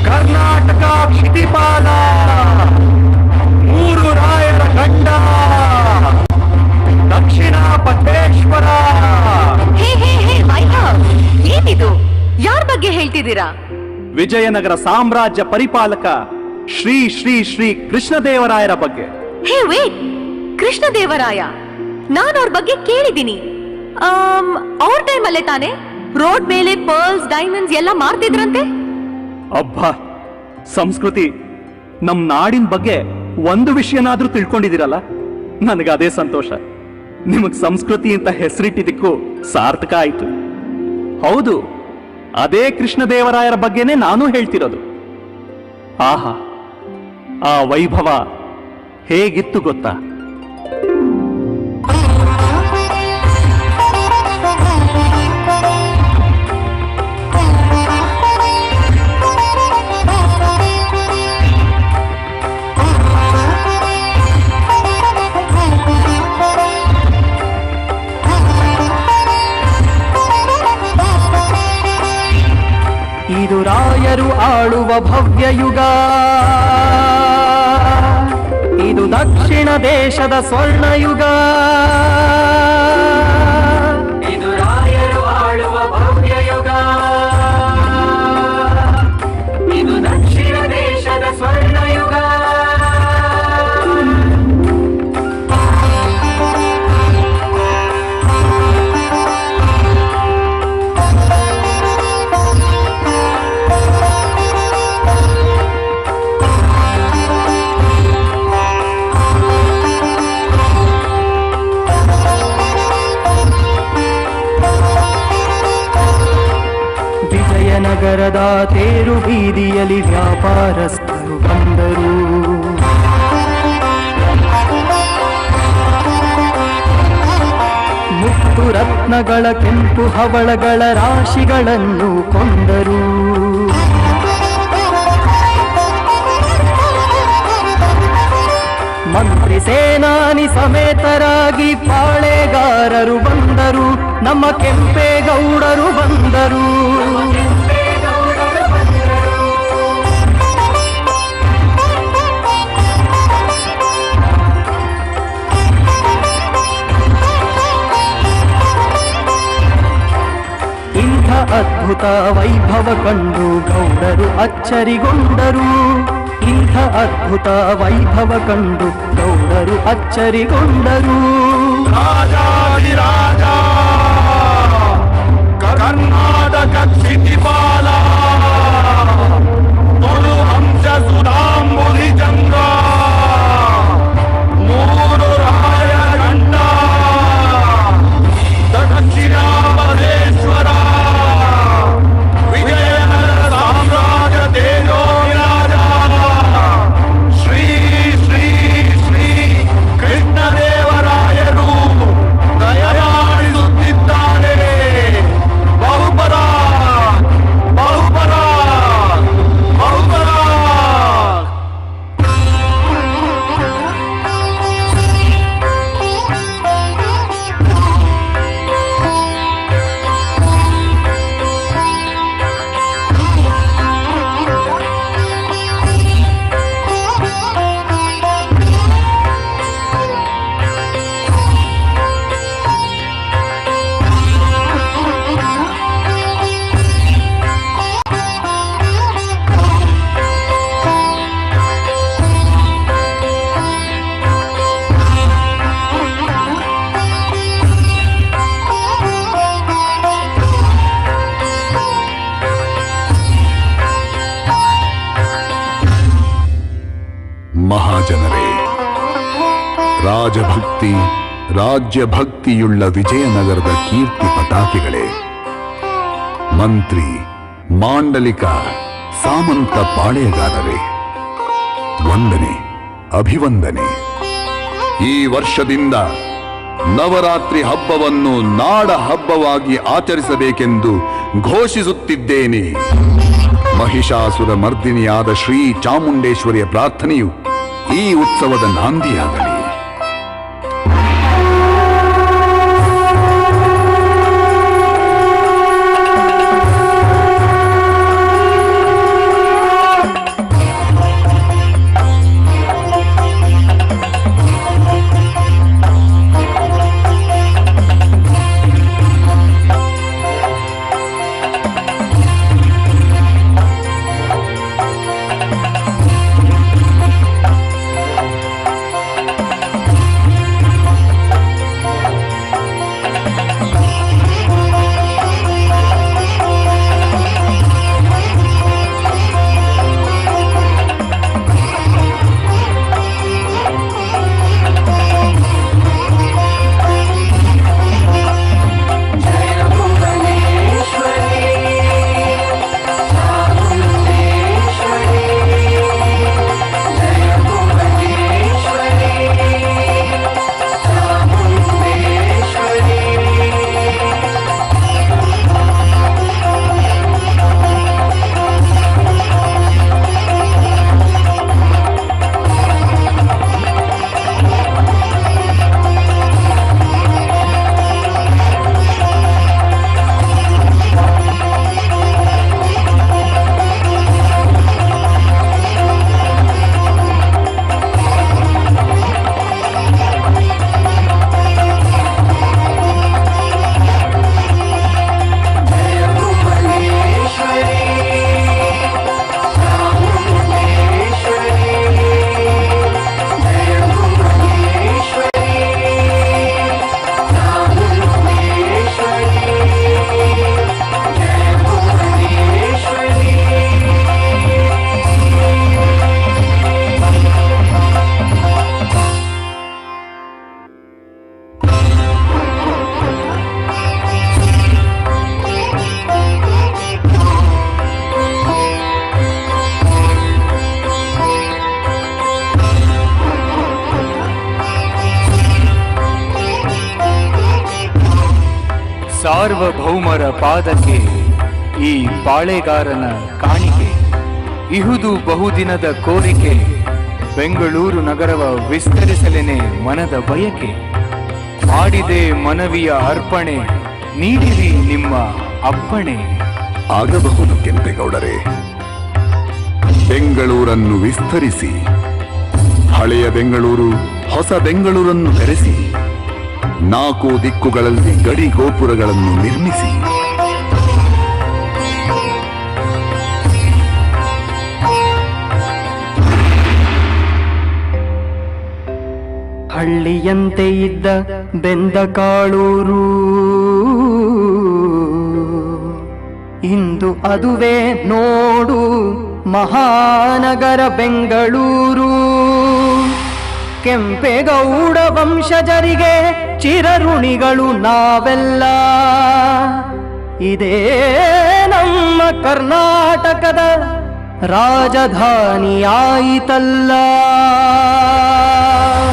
ಕರ್ನಾಟಕ ಕ್ಷಿತಿಪಾಲ, ಮೂರು ರಾಯರ ಗಂಡ ದಕ್ಷಿಣ ಪಥೇಶ್ವರ. ಹೇ ಹೇ ಹೇ ವೈಭವ್, ಏನಿದು? ಯಾರ ಬಗ್ಗೆ ಹೇಳ್ತಿದ್ದೀರಾ? ವಿಜಯನಗರ ಸಾಮ್ರಾಜ್ಯ ಪರಿಪಾಲಕ ಶ್ರೀ ಶ್ರೀ ಶ್ರೀ ಕೃಷ್ಣದೇವರಾಯರ ಬಗ್ಗೆ. ಹೇ ವೇಟ್, ಕೃಷ್ಣದೇವರಾಯ, ನಾನು ಅವ್ರ ಬಗ್ಗೆ ಕೇಳಿದ್ದೀನಿ. ಅವ್ರ ಟೈಮಲ್ಲೇ ತಾನೆ ರೋಡ್ ಮೇಲೆ ಪರ್ಲ್ಸ್, ಡೈಮಂಡ್ಸ್ ಎಲ್ಲ ಮಾರ್ತಿದ್ರಂತೆ? ಅಬ್ಬಾ, ಸಂಸ್ಕೃತಿ, ನಮ್ ನಾಡಿನ ಬಗ್ಗೆ ಒಂದು ವಿಷಯನಾದ್ರೂ ತಿಳ್ಕೊಂಡಿದ್ದೀರಲ್ಲ, ನನಗದೇ ಸಂತೋಷ. ನಿಮಗ್ ಸಂಸ್ಕೃತಿ ಅಂತ ಹೆಸರಿಟ್ಟಿದ್ದಕ್ಕೂ ಸಾರ್ಥಕ ಆಯ್ತು. ಹೌದು, ಅದೇ ಕೃಷ್ಣದೇವರಾಯರ ಬಗ್ಗೆನೇ ನಾನು ಹೇಳ್ತಿರೋದು. ಆಹಾ, ಆ ವೈಭವ ಹೇಗಿತ್ತು ಗೊತ್ತಾ? ಇದು ರಾಯರು ಆಳುವ ಭವ್ಯ ಯುಗ, ಇದು ದಕ್ಷಿಣ ದೇಶದ ಸ್ವರ್ಣ ಯುಗ. ಇದು ರಾಯರು ಆಳುವ ಭವ್ಯ ಯುಗ, ಇದು ದಕ್ಷಿಣ ದೇಶದ ಸ್ವರ್ಣ ಯುಗ. ನಗರದ ತೇರು ಬೀದಿಯಲ್ಲಿ ವ್ಯಾಪಾರಸ್ಥರು ಬಂದರು. ಮುತ್ತು ರತ್ನಗಳ ಕೆಂಪು ಹವಳಗಳ ರಾಶಿಗಳನ್ನು ಕೊಂದರು. ಮಂತ್ರಿ ಸೇನಾನಿ ಸಮೇತರಾಗಿ ಪಾಳೆಗಾರರು ಬಂದರು. ನಮ್ಮ ಕೆಂಪೇಗೌಡರು ಬಂದರು. ಇಂಥ ಅದ್ಭುತ ವೈಭವ ಕಂಡು ಗೌಡರು ಅಚ್ಚರಿಗೊಂಡರು. ಇಂಥ ಅದ್ಭುತ ವೈಭವ ಕಂಡು ಗೌಡರು ಅಚ್ಚರಿಗೊಂಡರು. ರಾಜಾಧಿರಾಜ ಕರ್ನಾಟಕ ಕ್ಷಿತಿಪಾಲ ತುಳು ಹಂಸ ಸುಧಾಂಬುಧಿ ಚಂದ್ರ ಮೂರು ರಾಯ ಗಂಡ ದಕ್ಷಿಣಾಮರೇಶ್ವರ ವಿಜಯನಗರ ಸಾಮ್ರಾಜ್ಯ ತೇಜೋ ವಿರಾಜ ಶ್ರೀ ಶ್ರೀ ಶ್ರೀ ಕೃಷ್ಣದೇವರಾಯರು ದಯಮಾಡಿಸುತ್ತಿದ್ದಾರೆ. ಬಹುಪರ ಬಹುಪರ ಬಹುಪರ. ಮಹಾಜನರೇ, ರಾಜಭಕ್ತಿ ರಾಜ್ಯಭಕ್ತಿಯುಳ್ಳ ವಿಜಯನಗರದ ಕೀರ್ತಿ ಪತಾಕೆಗಳೇ, ಮಂತ್ರಿ ಮಾಂಡಲಿಕ ಸಾಮಂತ ಪಾಳೆಯಗಾರರೇ, ವಂದನೆ ಅಭಿವಂದನೆ. ಈ ವರ್ಷದಿಂದ ನವರಾತ್ರಿ ಹಬ್ಬವನ್ನು ನಾಡ ಹಬ್ಬವಾಗಿ ಆಚರಿಸಬೇಕೆಂದು ಘೋಷಿಸುತ್ತಿದ್ದೇನೆ. ಮಹಿಷಾಸುರ ಮರ್ದಿನಿಯಾದ ಶ್ರೀ ಚಾಮುಂಡೇಶ್ವರಿಯ ಪ್ರಾರ್ಥನೆಯು ಈ ಉತ್ಸವದ ನಾಂದಿಯಾಗಲಿ. ಸಾರ್ವಭೌಮರ ಪಾದಕ್ಕೆ ಈ ಪಾಳೆಗಾರನ ಕಾಣಿಕೆ. ಇಹುದು ಬಹುದಿನದ ಕೋರಿಕೆ, ಬೆಂಗಳೂರು ನಗರವ ವಿಸ್ತರಿಸಲೇನೆ ಮನದ ಬಯಕೆ. ಮಾಡಿದೆ ಮನವಿಯ ಅರ್ಪಣೆ, ನೀಡಿರಿ ನಿಮ್ಮ ಅಪ್ಪಣೆ. ಆಗಬಹುದು ಕೆಂಪೇಗೌಡರೇ, ಬೆಂಗಳೂರನ್ನು ವಿಸ್ತರಿಸಿ, ಹಳೆಯ ಬೆಂಗಳೂರು ಹೊಸ ಬೆಂಗಳೂರನ್ನು ಬೆರೆಸಿ, 4 ದಿಕ್ಕುಗಳಲ್ಲಿ ಗಡಿ ಗೋಪುರಗಳನ್ನು ನಿರ್ಮಿಸಿ, ಹಳ್ಳಿಯಂತೆ ಇದ್ದ ಬೆಂದ ಕಾಳೂರು ಇಂದು ಅದುವೇ ನೋಡು ಮಹಾನಗರ ಬೆಂಗಳೂರು. ಕೆಂಪೇಗೌಡ ವಂಶಜರಿಗೆ ಚಿರಋಣಿಗಳು ನಾವೆಲ್ಲ. ಇದೇ ನಮ್ಮ ಕರ್ನಾಟಕದ ರಾಜಧಾನಿಯಾಯಿತಲ್ಲ.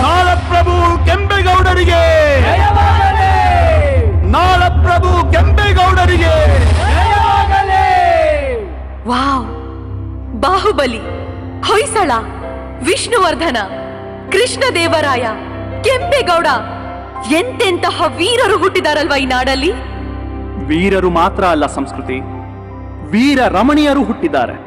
ನಾಳಪ್ರಭು ಕೆಂಪೇಗೌಡರಿಗೆ, ನಾಳಪ್ರಭು ಕೆಂಪೇಗೌಡರಿಗೆ. ವಾವ್! ಬಾಹುಬಲಿ, ಹೊಯ್ಸಳ, ವಿಷ್ಣುವರ್ಧನ, ಕೃಷ್ಣದೇವರಾಯ, ಕೆಂಪೇಗೌಡ ಎಂತೆಂತಹ ವೀರರು ಹುಟ್ಟಿದಾರಲ್ವಾ ಈ ನಾಡಲ್ಲಿ. ವೀರರು ಮಾತ್ರ ಅಲ್ಲ ಸಂಸ್ಕೃತಿ, ವೀರ ರಮಣೀಯರು ಹುಟ್ಟಿದ್ದಾರೆ.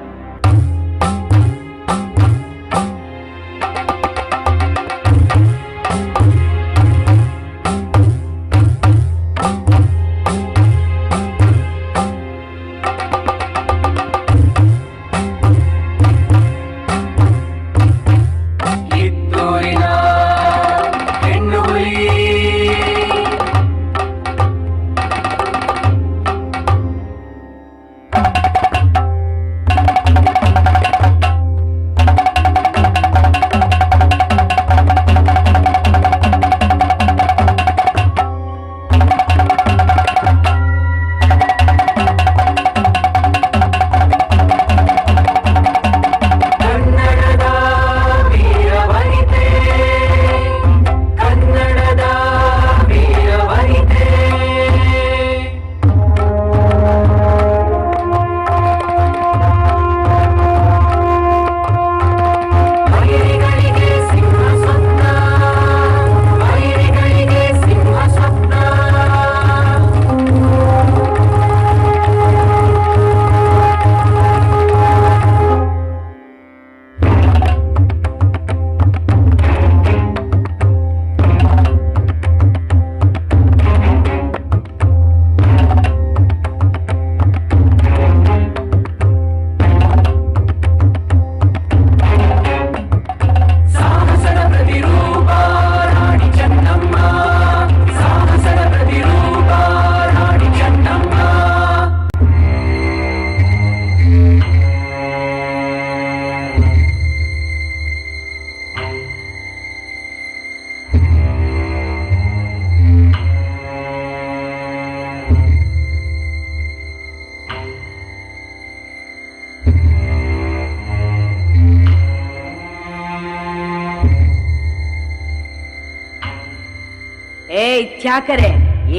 ತ್ಯಾಕರೆ,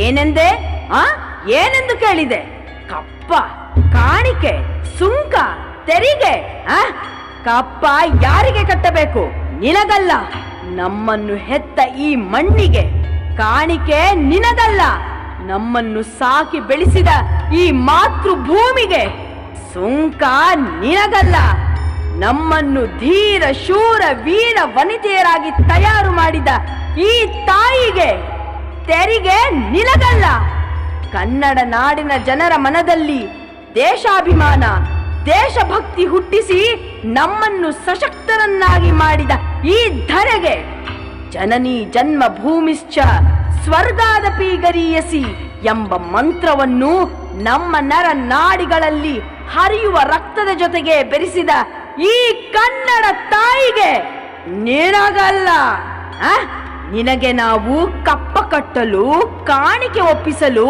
ಏನೆಂದೆ? ಏನೆಂದು ಕೇಳಿದೆ? ಕಪ್ಪ, ಕಾಣಿಕೆ, ಸುಂಕ, ತೆರಿಗೆ. ಕಪ್ಪ ಯಾರಿಗೆ ಕಟ್ಟಬೇಕು? ನಿನಗಲ್ಲ, ನಮ್ಮನ್ನು ಹೆತ್ತ ಈ ಮಣ್ಣಿಗೆ. ಕಾಣಿಕೆ ನಿನಗಲ್ಲ, ನಮ್ಮನ್ನು ಸಾಕಿ ಬೆಳೆಸಿದ ಈ ಮಾತೃಭೂಮಿಗೆ. ಸುಂಕ ನಿನಗಲ್ಲ, ನಮ್ಮನ್ನು ಧೀರ ಶೂರ ವೀರ ವನಿತೆಯರಾಗಿ ತಯಾರು ಮಾಡಿದ ಈ ತಾಯಿಗೆ. ತೆರಿಗೆ ನಿನಗಲ್ಲ, ಕನ್ನಡ ನಾಡಿನ ಜನರ ಮನದಲ್ಲಿ ದೇಶಾಭಿಮಾನ ದೇಶಭಕ್ತಿ ಹುಟ್ಟಿಸಿ ನಮ್ಮನ್ನು ಸಶಕ್ತರನ್ನಾಗಿ ಮಾಡಿದ ಈ ಧರೆಗೆ. ಜನನಿ ಜನ್ಮ ಭೂಮಿಶ್ಚ ಸ್ವರ್ಗಾದಪಿ ಗರೀಯಸಿ ಎಂಬ ಮಂತ್ರವನ್ನು ನಮ್ಮ ನರ ನಾಡಿಗಳಲ್ಲಿ ಹರಿಯುವ ರಕ್ತದ ಜೊತೆಗೆ ಬೆರೆಸಿದ ಈ ಕನ್ನಡ ತಾಯಿಗೆ ನಿನಗಲ್ಲ. ನಿನಗೆ ನಾವು ಕಪ್ಪ ಕಟ್ಟಲು, ಕಾಣಿಕೆ ಒಪ್ಪಿಸಲು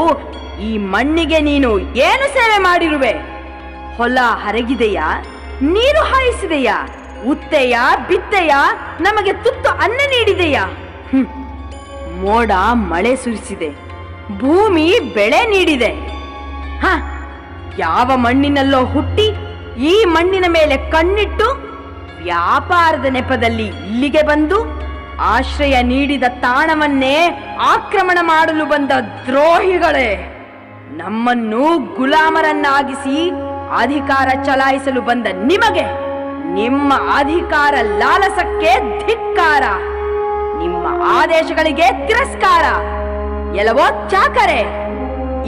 ಈ ಮಣ್ಣಿಗೆ ನೀನು ಏನು ಸೇವೆ ಮಾಡಿರುವೆ? ಹೊಲ ಹರಗಿದೆಯಾ? ನೀರು ಹಾಯಿಸಿದೆಯಾ? ಉತ್ತೆಯ ಬಿತ್ತೆಯ? ನಮಗೆ ತುತ್ತು ಅನ್ನ ನೀಡಿದೆಯಾ? ಮೋಡ ಮಳೆ ಸುರಿಸಿದೆ, ಭೂಮಿ ಬೆಳೆ ನೀಡಿದೆ. ಹ, ಯಾವ ಮಣ್ಣಿನಲ್ಲೋ ಹುಟ್ಟಿ ಈ ಮಣ್ಣಿನ ಮೇಲೆ ಕಣ್ಣಿಟ್ಟು ವ್ಯಾಪಾರದ ನೆಪದಲ್ಲಿ ಇಲ್ಲಿಗೆ ಬಂದು ಆಶ್ರಯ ನೀಡಿದ ತಾಣವನ್ನೇ ಆಕ್ರಮಣ ಮಾಡಲು ಬಂದ ದ್ರೋಹಿಗಳೇ, ನಮ್ಮನ್ನು ಗುಲಾಮರನ್ನಾಗಿಸಿ ಅಧಿಕಾರ ಚಲಾಯಿಸಲು ಬಂದ ನಿಮಗೆ, ನಿಮ್ಮ ಅಧಿಕಾರ ಲಾಲಸಕ್ಕೆ ಧಿಕ್ಕಾರ, ನಿಮ್ಮ ಆದೇಶಗಳಿಗೆ ತಿರಸ್ಕಾರ. ಎಲ್ಲವೋ ಚಾಕರೆ,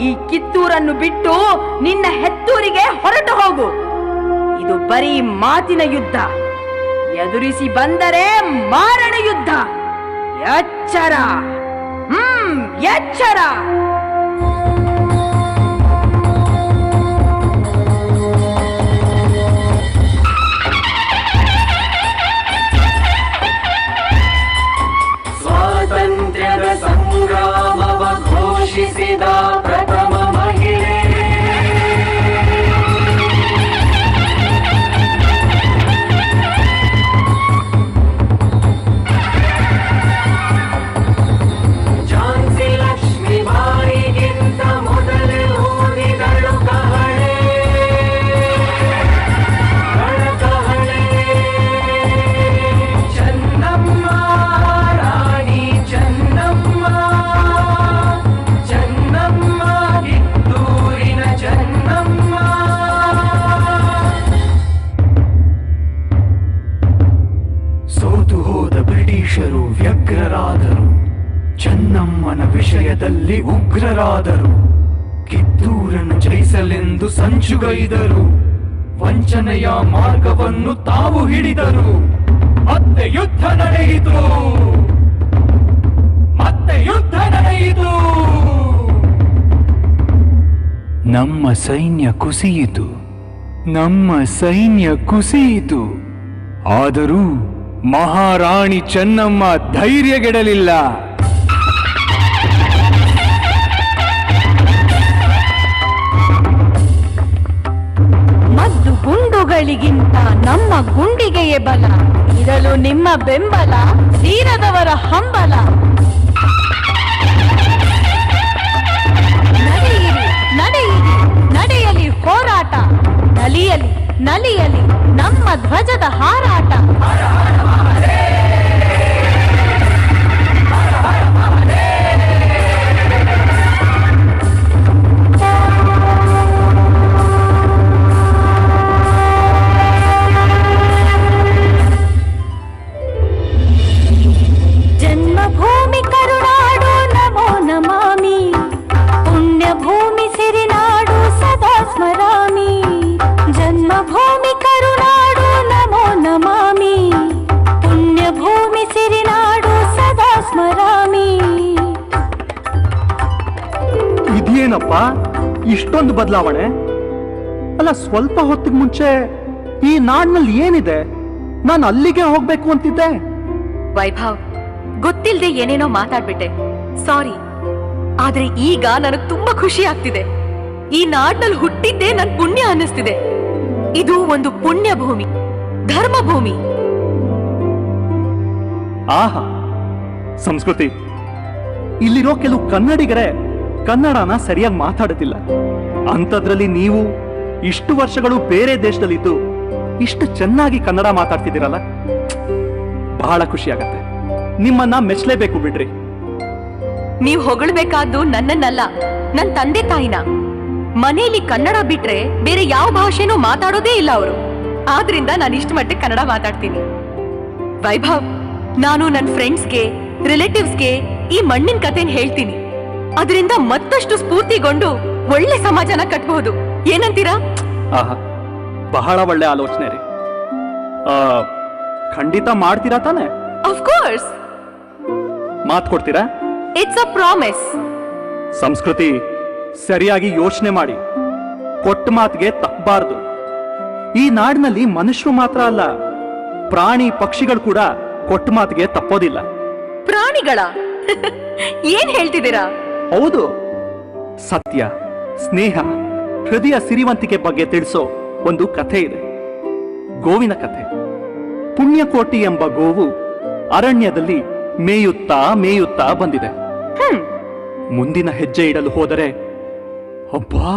ಈ ಕಿತ್ತೂರನ್ನು ಬಿಟ್ಟು ನಿನ್ನ ಹೆತ್ತೂರಿಗೆ ಹೊರಟು ಹೋಗು. ಇದು ಬರೀ ಮಾತಿನ ಯುದ್ಧ, ಎದುರಿಸಿ ಬಂದರೆ ಮಾರಣ ಯುದ್ಧ. ಎಚ್ಚರ, ಎಚ್ಚರ. ಸ್ವಾತಂತ್ರ್ಯದ ಸಂಗ್ರಾಮವ ಘೋಷಿಸಿದ ಪ್ರಥಮ ಮಹಿಳೆ, ಝಾನ್ಸಿ ಲಕ್ಷ್ಮೀಬಾಯಿಗಿಂತ ಮೊದಲೇ ಊದಿದಳು ಕಹಳೆ, ಕಹಳೆ. ಚೆನ್ನಮ್ಮ, ರಾಣಿ ಚೆನ್ನಮ್ಮ, ಚೆನ್ನಮ್ಮ, ಕಿತ್ತೂರಿನ ಚೆನ್ನಮ್ಮ. ಸೋತು ಹೋದ ಬ್ರಿಟಿಷರು ವ್ಯಗ್ರರಾದರು, ಚೆನ್ನಮ್ಮನ ವಿಷಯದಲ್ಲಿ ಉಗ್ರರಾದರು. ಕಿತ್ತೂರನ್ನು ಜಯಿಸಲೆಂದು ಸಂಚುಗೈದರು, ವಂಚನೆಯ ಮಾರ್ಗವನ್ನು ತಾವು ಹಿಡಿದರು. ಮತ್ತೆ ಯುದ್ಧ ನಡೆಯಿತು, ಮತ್ತೆ ಯುದ್ಧ ನಡೆಯಿತು. ನಮ್ಮ ಸೈನ್ಯ ಕುಸಿಯಿತು, ನಮ್ಮ ಸೈನ್ಯ ಕುಸಿಯಿತು. ಆದರೂ ಮಹಾರಾಣಿ ಚೆನ್ನಮ್ಮ ಧೈರ್ಯಗೆಡಲಿಲ್ಲ. ಮದ್ದು ಗುಂಡುಗಳಿಗಿಂತ ನಮ್ಮ ಗುಂಡಿಗೆಯೇ ಬಲ, ಇರಲು ನಿಮ್ಮ ಬೆಂಬಲ, ತೀರದವರ ಹಂಬಲ. ನಡೆಯಿರಿ, ನಡೆಯಿರಿ, ನಡೆಯಲಿ ಹೋರಾಟ, ನಲಿಯಲಿ, ನಲಿಯಲಿ ನಮ್ಮ ಧ್ವಜದ ಹಾರಾಟ. ಜನ್ಮಭೂಮಿ ಕರುನಾಡು ನಮೋ ನಮಾಮಿ, ಪುಣ್ಯಭೂಮಿ ಸಿರಿನಾಡು ಸದಾ ಸ್ಮರಾಮಿ. ಜನ್ಮಭೂಮಿ ಕರುನಾಡು ನಮೋ ನಮಾಮಿ, ಪುಣ್ಯಭೂಮಿ ಸಿರಿನಾಡು ಸದಾ ಸ್ಮರಾಮಿ. ಇದೇನಪ್ಪ ಇಷ್ಟೊಂದು ಬದಲಾವಣೆ? ಅಲ್ಲ, ಸ್ವಲ್ಪ ಹೊತ್ತಿಗೆ ಮುಂಚೆ ಈ ನಾಡಿನಲ್ಲಿ ಏನಿದೆ, ನಾನು ಅಲ್ಲಿಗೆ ಹೋಗ್ಬೇಕು ಅಂತಿದ್ದೆ. ವೈಭವ್, ಗೊತ್ತಿಲ್ಲದೆ ಏನೇನೋ ಮಾತಾಡ್ಬಿಟ್ಟೆ, ಸಾರಿ. ಆದ್ರೆ ಈಗ ನನಗ್ ತುಂಬಾ ಖುಷಿ ಆಗ್ತಿದೆ. ಈ ನಾಡ್ನಲ್ಲಿ ಹುಟ್ಟಿದ್ದೇ ನನ್ ಪುಣ್ಯ ಅನ್ನಿಸ್ತಿದೆ. ಇದು ಒಂದು ಪುಣ್ಯ ಭೂಮಿ, ಧರ್ಮ ಭೂಮಿ. ಆಹಾ, ಸಂಸ್ಕೃತಿ. ಇಲ್ಲಿರೋ ಕೆಲವು ಕನ್ನಡಿಗರೇ ಕನ್ನಡನ ಸರಿಯಾಗಿ ಮಾತಾಡುತ್ತಿಲ್ಲ. ಅಂಥದ್ರಲ್ಲಿ ನೀವು ಇಷ್ಟು ವರ್ಷಗಳು ಬೇರೆ ದೇಶದಲ್ಲಿದ್ದು ಇಷ್ಟು ಚೆನ್ನಾಗಿ ಕನ್ನಡ ಮಾತಾಡ್ತಿದ್ದೀರಲ್ಲ, ಬಹಳ ಖುಷಿ ಆಗತ್ತೆ. ನಿಮ್ಮನ್ನ ಮೆಚ್ಚಲೇಬೇಕು ಬಿಡ್ರಿ. ನೀವ್ ಹೊಗಳ್ಬೇಕಾದ್ದು ನನ್ನನ್ನಲ್ಲ, ನನ್ ತಂದೆ ತಾಯಿನ. ಮನೆಯಲ್ಲಿ ಕನ್ನಡ ಬಿಟ್ರೆ ಬೇರೆ ಯಾವ ಭಾಷೆನೂ ಮಾತಾಡೋದೇ ಇಲ್ಲ ಅವರು. ಆದ್ರಿಂದ ನಾನು ಇಷ್ಟ ಮಟ್ಟಿಗೆ ಕನ್ನಡ ಮಾತಾಡ್ತೀನಿ. ವೈಭವ್, ನಾನು ನನ್ನ ಫ್ರೆಂಡ್ಸ್ಗೆ, ರಿಲೇಟಿವ್ಸ್ಗೆ ಈ ಮಣ್ಣಿನ ಕಥೆನ ಹೇಳ್ತೀನಿ. ಅದರಿಂದ ಮತ್ತಷ್ಟು ಸ್ಫೂರ್ತಿಗೊಂಡು ಒಳ್ಳೆ ಸಮಾಜನ ಕಟ್ಬಹುದು. ಏನಂತೀರಾ? ಆಹಾ, ಬಹಳ ಒಳ್ಳೆ ಆಲೋಚನೆ ರೀ. ಖಂಡಿತ ಮಾಡ್ತೀರಾ ತಾನೆ? Of course. ಮಾತು ಕೊಡ್ತೀರಾ? It's a promise. ಸಂಸ್ಕೃತಿ, ಸರಿಯಾಗಿ ಯೋಚನೆ ಮಾಡಿ. ಕೊಟ್ಟ ಮಾತಿಗೆ ತಪ್ಪಬಾರದು. ಈ ನಾಡಿನಲ್ಲಿ ಮನುಷ್ಯರು ಮಾತ್ರ ಅಲ್ಲ, ಪ್ರಾಣಿ ಪಕ್ಷಿಗಳು ಕೂಡ ಕೊಟ್ಟ ಮಾತಿಗೆ ತಪ್ಪೋದಿಲ್ಲ. ಪ್ರಾಣಿಗಳ ಏನ್ ಹೇಳ್ತಿದ್ದೀರಾ? ಹೌದು. ಸತ್ಯ, ಸ್ನೇಹ, ಹೃದಯ ಸಿರಿವಂತಿಕೆ ಬಗ್ಗೆ ತಿಳಿಸೋ ಒಂದು ಕಥೆ ಇದೆ, ಗೋವಿನ ಕಥೆ. ಪುಣ್ಯಕೋಟಿ ಎಂಬ ಗೋವು ಅರಣ್ಯದಲ್ಲಿ ಮೇಯುತ್ತಾ ಮೇಯುತ್ತಾ ಬಂದಿದೆ. ಮುಂದಿನ ಹೆಜ್ಜೆ ಇಡಲು ಹೋದರೆ ಅಬ್ಬಾ,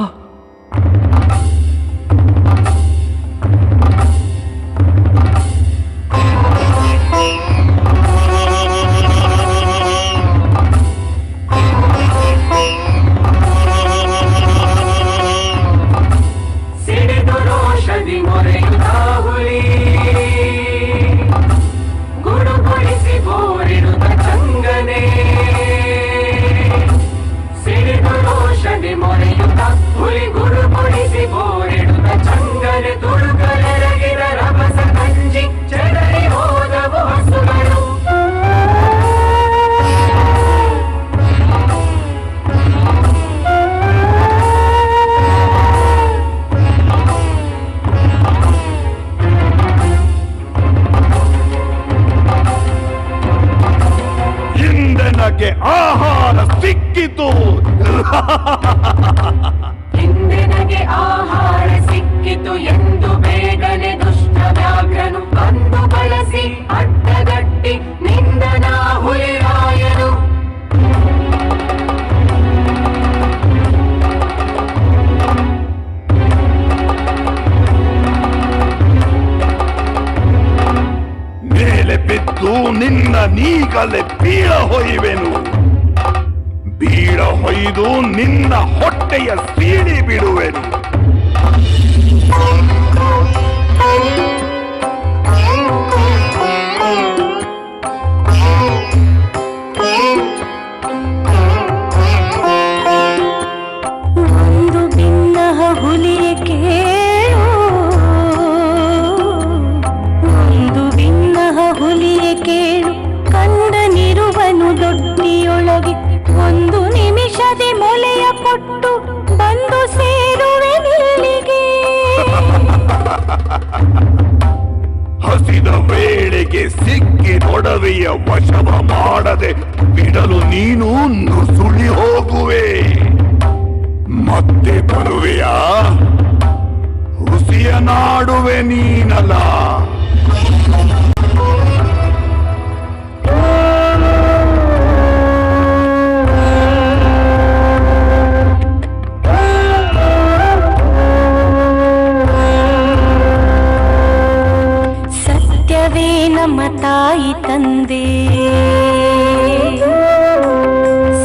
ಸಿಡಿದು ರೋಷದಿ ಮೊರೆಯುತ್ತ ಹುಲಿ ಗುಡುಗುಡಿಸಿ ಬೋರಿಡುತ್ತ ಚಂಗನೆ. ಸಿಡಿದು ರೋಷದಿ ಮೊರೆಯುತ್ತ ಹುಲಿ ಗುಡುಗುಡಿಸಿ ಬೋರಿಡುತ್ತ ಚಂಗನೆ. ತುಡುಕಲೆರಗಿದ ರಭಸ ಕಂಜಿ ಚೆದರಿ ಹೋದವು ಹಸುಗಳು. ಇಂದೆನಗೆ ಆಹಾರ ಸಿಕ್ಕಿತು. ಇಂದೆನಗೆ ಆಹಾರ ಸಿಕ್ಕಿತು ಎಂದು ಬೇಗನೆ ದುಷ್ಟ ವ್ಯಾಘ್ರನು ಬಂದು ಬಳಸಿ ಅಡ್ಡಗಟ್ಟಿ ನಿಂದನ ಹುಲಿರಾಯನು. ಮೇಲೆ ಬಿದ್ದು ನಿನ್ನ ನೀಗಲೆ ಬೀಳ ಹೊಯ್ಯುವೆನು. ಬೀಳ ಹೊಯ್ದು ನಿನ್ನ ಹೊಟ್ಟೆಯ ಸೀಳಿ ಬಿಡುವೆನು. ಒಂದು ಭಿನ್ನಹ ಹುಲಿಯ ಕೇಳು, ಒಂದು ಭಿನ್ನಹ ಹುಲಿಯ ಕೇಳು, ಕಂದನಿರುವನು ದೊಡ್ಡಿಯೊಳಗೆ. ಒಂದು ನಿಮಿಷದೆ ಮೊಲೆಯ ಕೊಟ್ಟು ಬಂದು ಸೇರುವೆ ನಿಲ್ಲಿಗೆ. ಹಸಿದ ವೇಳೆಗೆ ಸಿಕ್ಕಿ ನೊಡವೆಯ ವಶವ ಮಾಡದೆ ಬಿಡಲು ನೀನು ನುಸುಳಿ ಹೋಗುವೆ. ಮತ್ತೆ ಬರುವೆಯಾ? ಹುಸಿಯ ನಾಡುವೆ ನೀನಲ್ಲ. ಸತ್ಯವೇ ನಮ್ಮ ತಾಯಿ ತಂದೆ,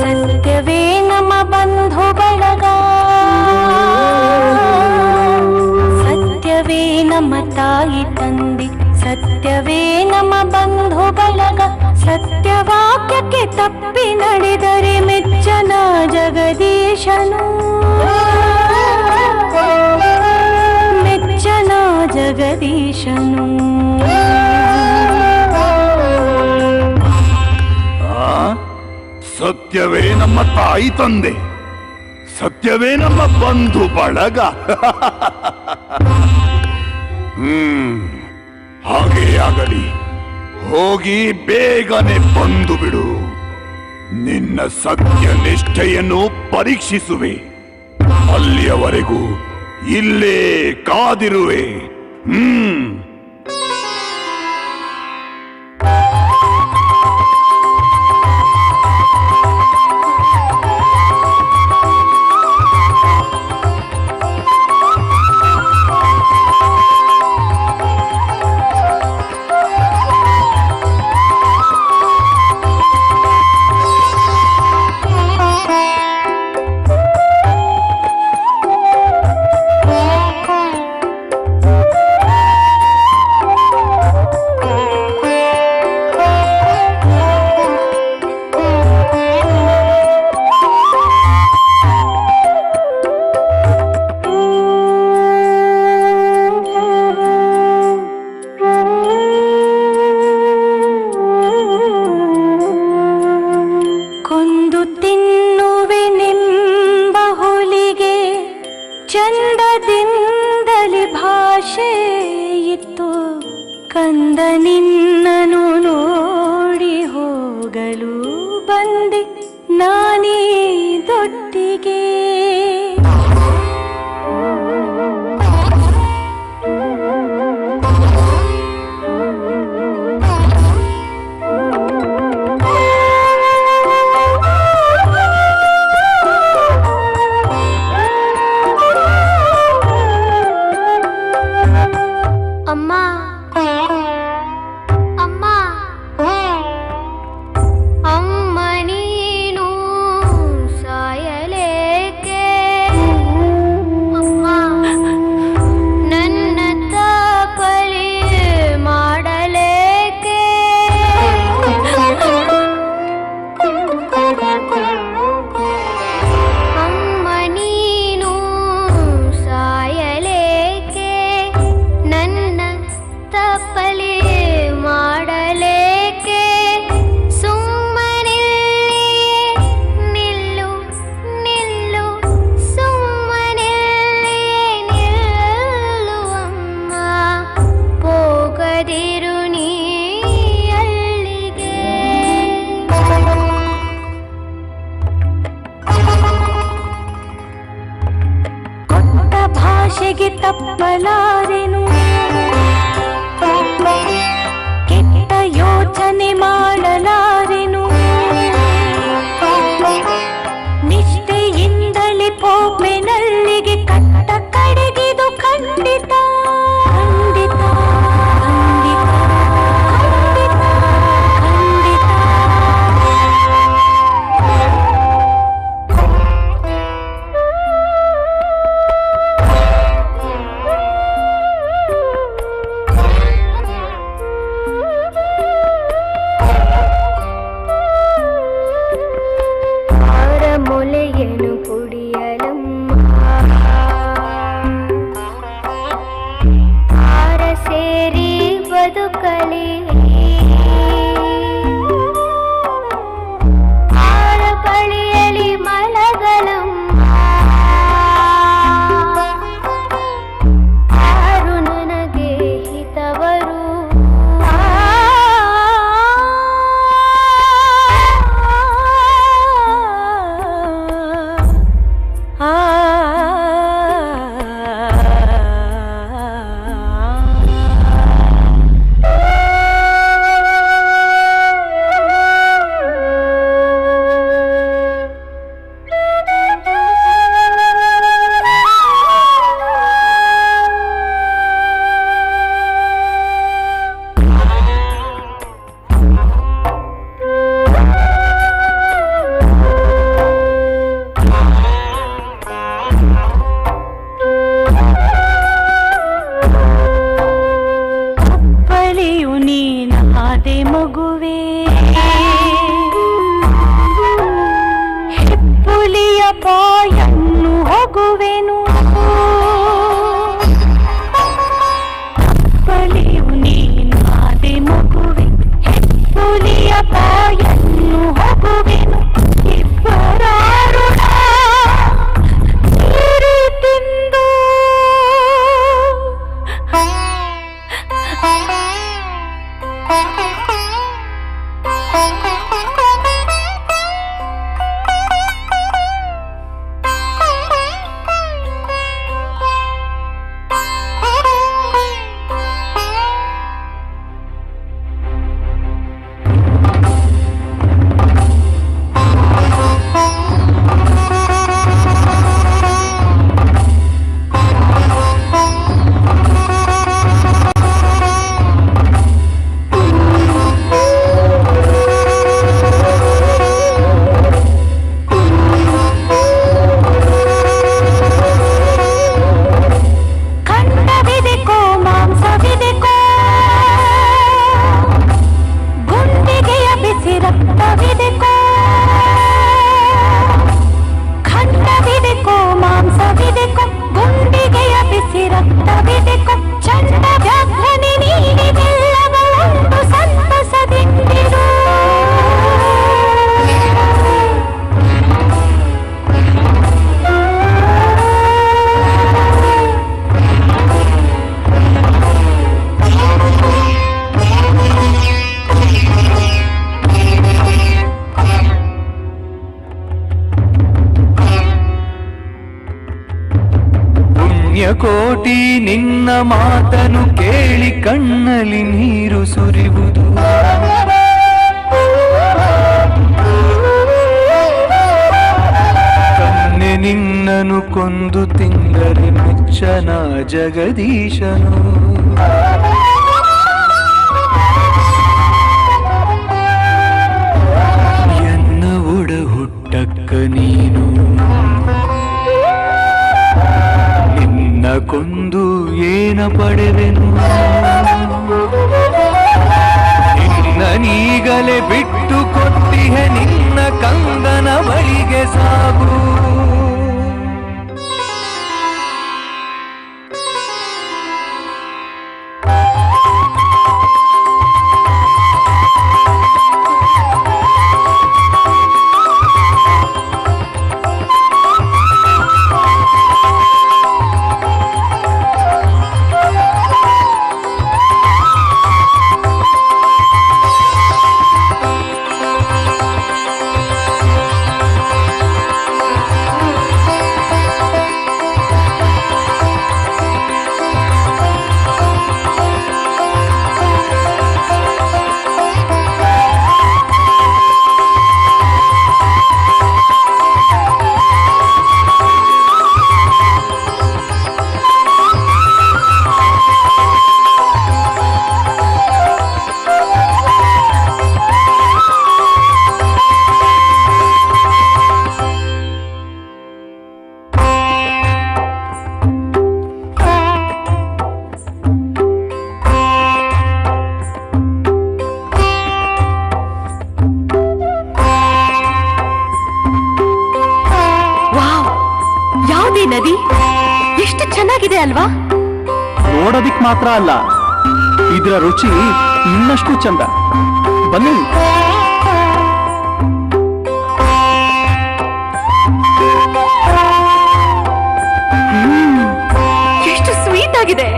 ಸತ್ಯವೇ ನಮ್ಮ ಬಂಧು ಬಳಗ, ಸತ್ಯವೇ ನಮ್ಮ ತಾಯಿ ತಂದೆ, ಸತ್ಯವೇ ನಮ್ಮ ಬಂಧು ಬಳಗ. ಸತ್ಯವಾಕ್ಯಕ್ಕೆ ತಪ್ಪಿ ನಡೆದರೆ ಮೆಚ್ಚನ ಜಗದೀಶನು, ಮೆಚ್ಚನ ಜಗದೀಶನು. ಸತ್ಯವೇ ನಮ್ಮ ತಾಯಿ ತಂದೆ, ಸತ್ಯವೇ ನಮ್ಮ ಬಂಧು ಬಳಗ. ಹಾಗೇ ಆಗಲಿ. ಹೋಗಿ ಬೇಗನೆ ಬಂದು ಬಿಡು. ನಿನ್ನ ಸತ್ಯ ನಿಷ್ಠೆಯನ್ನು ಪರೀಕ್ಷಿಸುವೆ. ಅಲ್ಲಿಯವರೆಗೂ ಇಲ್ಲೇ ಕಾದಿರುವೆ. ಚಂದದಿಂದಲಿ ಭಾಷೆ ಇತ್ತು, ಕಂದ ನಿನ್ನನು ನೋಡಿ ಹೋಗಲು ಬಂದೆ ನಾನೀ ದೊಡ್ಡಿಗೆ. ಆಶೆಗೆ ತಪ್ಪಲಾರೆನು ಕೆಟ್ಟ ಯೋಚನೆ ಮಾಡಲಾರೆನು ನಿಷ್ಠೆಯಿಂದಲೇ ಪೋಪೆನಲ್ಲಿಗೆ ಕಟ್ಟ ಕಡೆಗಿದು ಖಂಡಿತ ಖಂಡಿತ ಖಂಡಿತ ಖಂಡಿತ ಮೊಲೆಯನು ಕುಡಿಯಲಮ್ಮ ಆರ ಸೇರಿ ಬದುಕಲಿ ಆರ ಬಳಿಯಲಿ ಮಲಗಲಮ್ಮ ಆರು ನನಗೆ ಹಿತವರು ಮಗುವೆ ಹೆಪ್ಪುಲಿಯ ಪಾಯನ್ನು ಹೋಗುವೆನು ಬಲಿಯು ನೀನಾದೆ ಮಗುವೆ ಹೆಪ್ಪುಲಿಯ ಪಾಯನ್ನು ಹೋಗುವೆನು ಇಬ್ಬರಾರುಣ ನೀರಿ ತಿಂದು ಕೋಟಿ ನಿನ್ನ ಮಾತನು ಕೇಳಿ ಕಣ್ಣಲ್ಲಿ ನೀರು ಸುರಿಯುವುದು ಕನ್ನೆ ನಿನ್ನನು ಕೊಂದು ತಿಂದರೆ ಮೆಚ್ಚನ ಜಗದೀಶನು ಎನ್ನ ಒಡ ಹುಟ್ಟಕ್ಕ ನೀನು ಕೊಂದು ಏನ ಪಡೆವೆನು ನಿನ್ನ ನೀಗಲೇ ಬಿಟ್ಟು ಕೊಟ್ಟಿಹೆ ನಿನ್ನ ಕಂದನ ಬಳಿಗೆ ಸಾಗು ನದಿ ಎಷ್ಟು ಚೆನ್ನಾಗಿದೆ ಅಲ್ವಾ? ನೋಡೋದಿಕ್ ಮಾತ್ರ ಅಲ್ಲ, ಇದರ ರುಚಿ ಇನ್ನಷ್ಟು ಚಂದ. ಬನ್ನಿ. ಎಷ್ಟು ಸ್ವೀಟ್ ಆಗಿದೆ.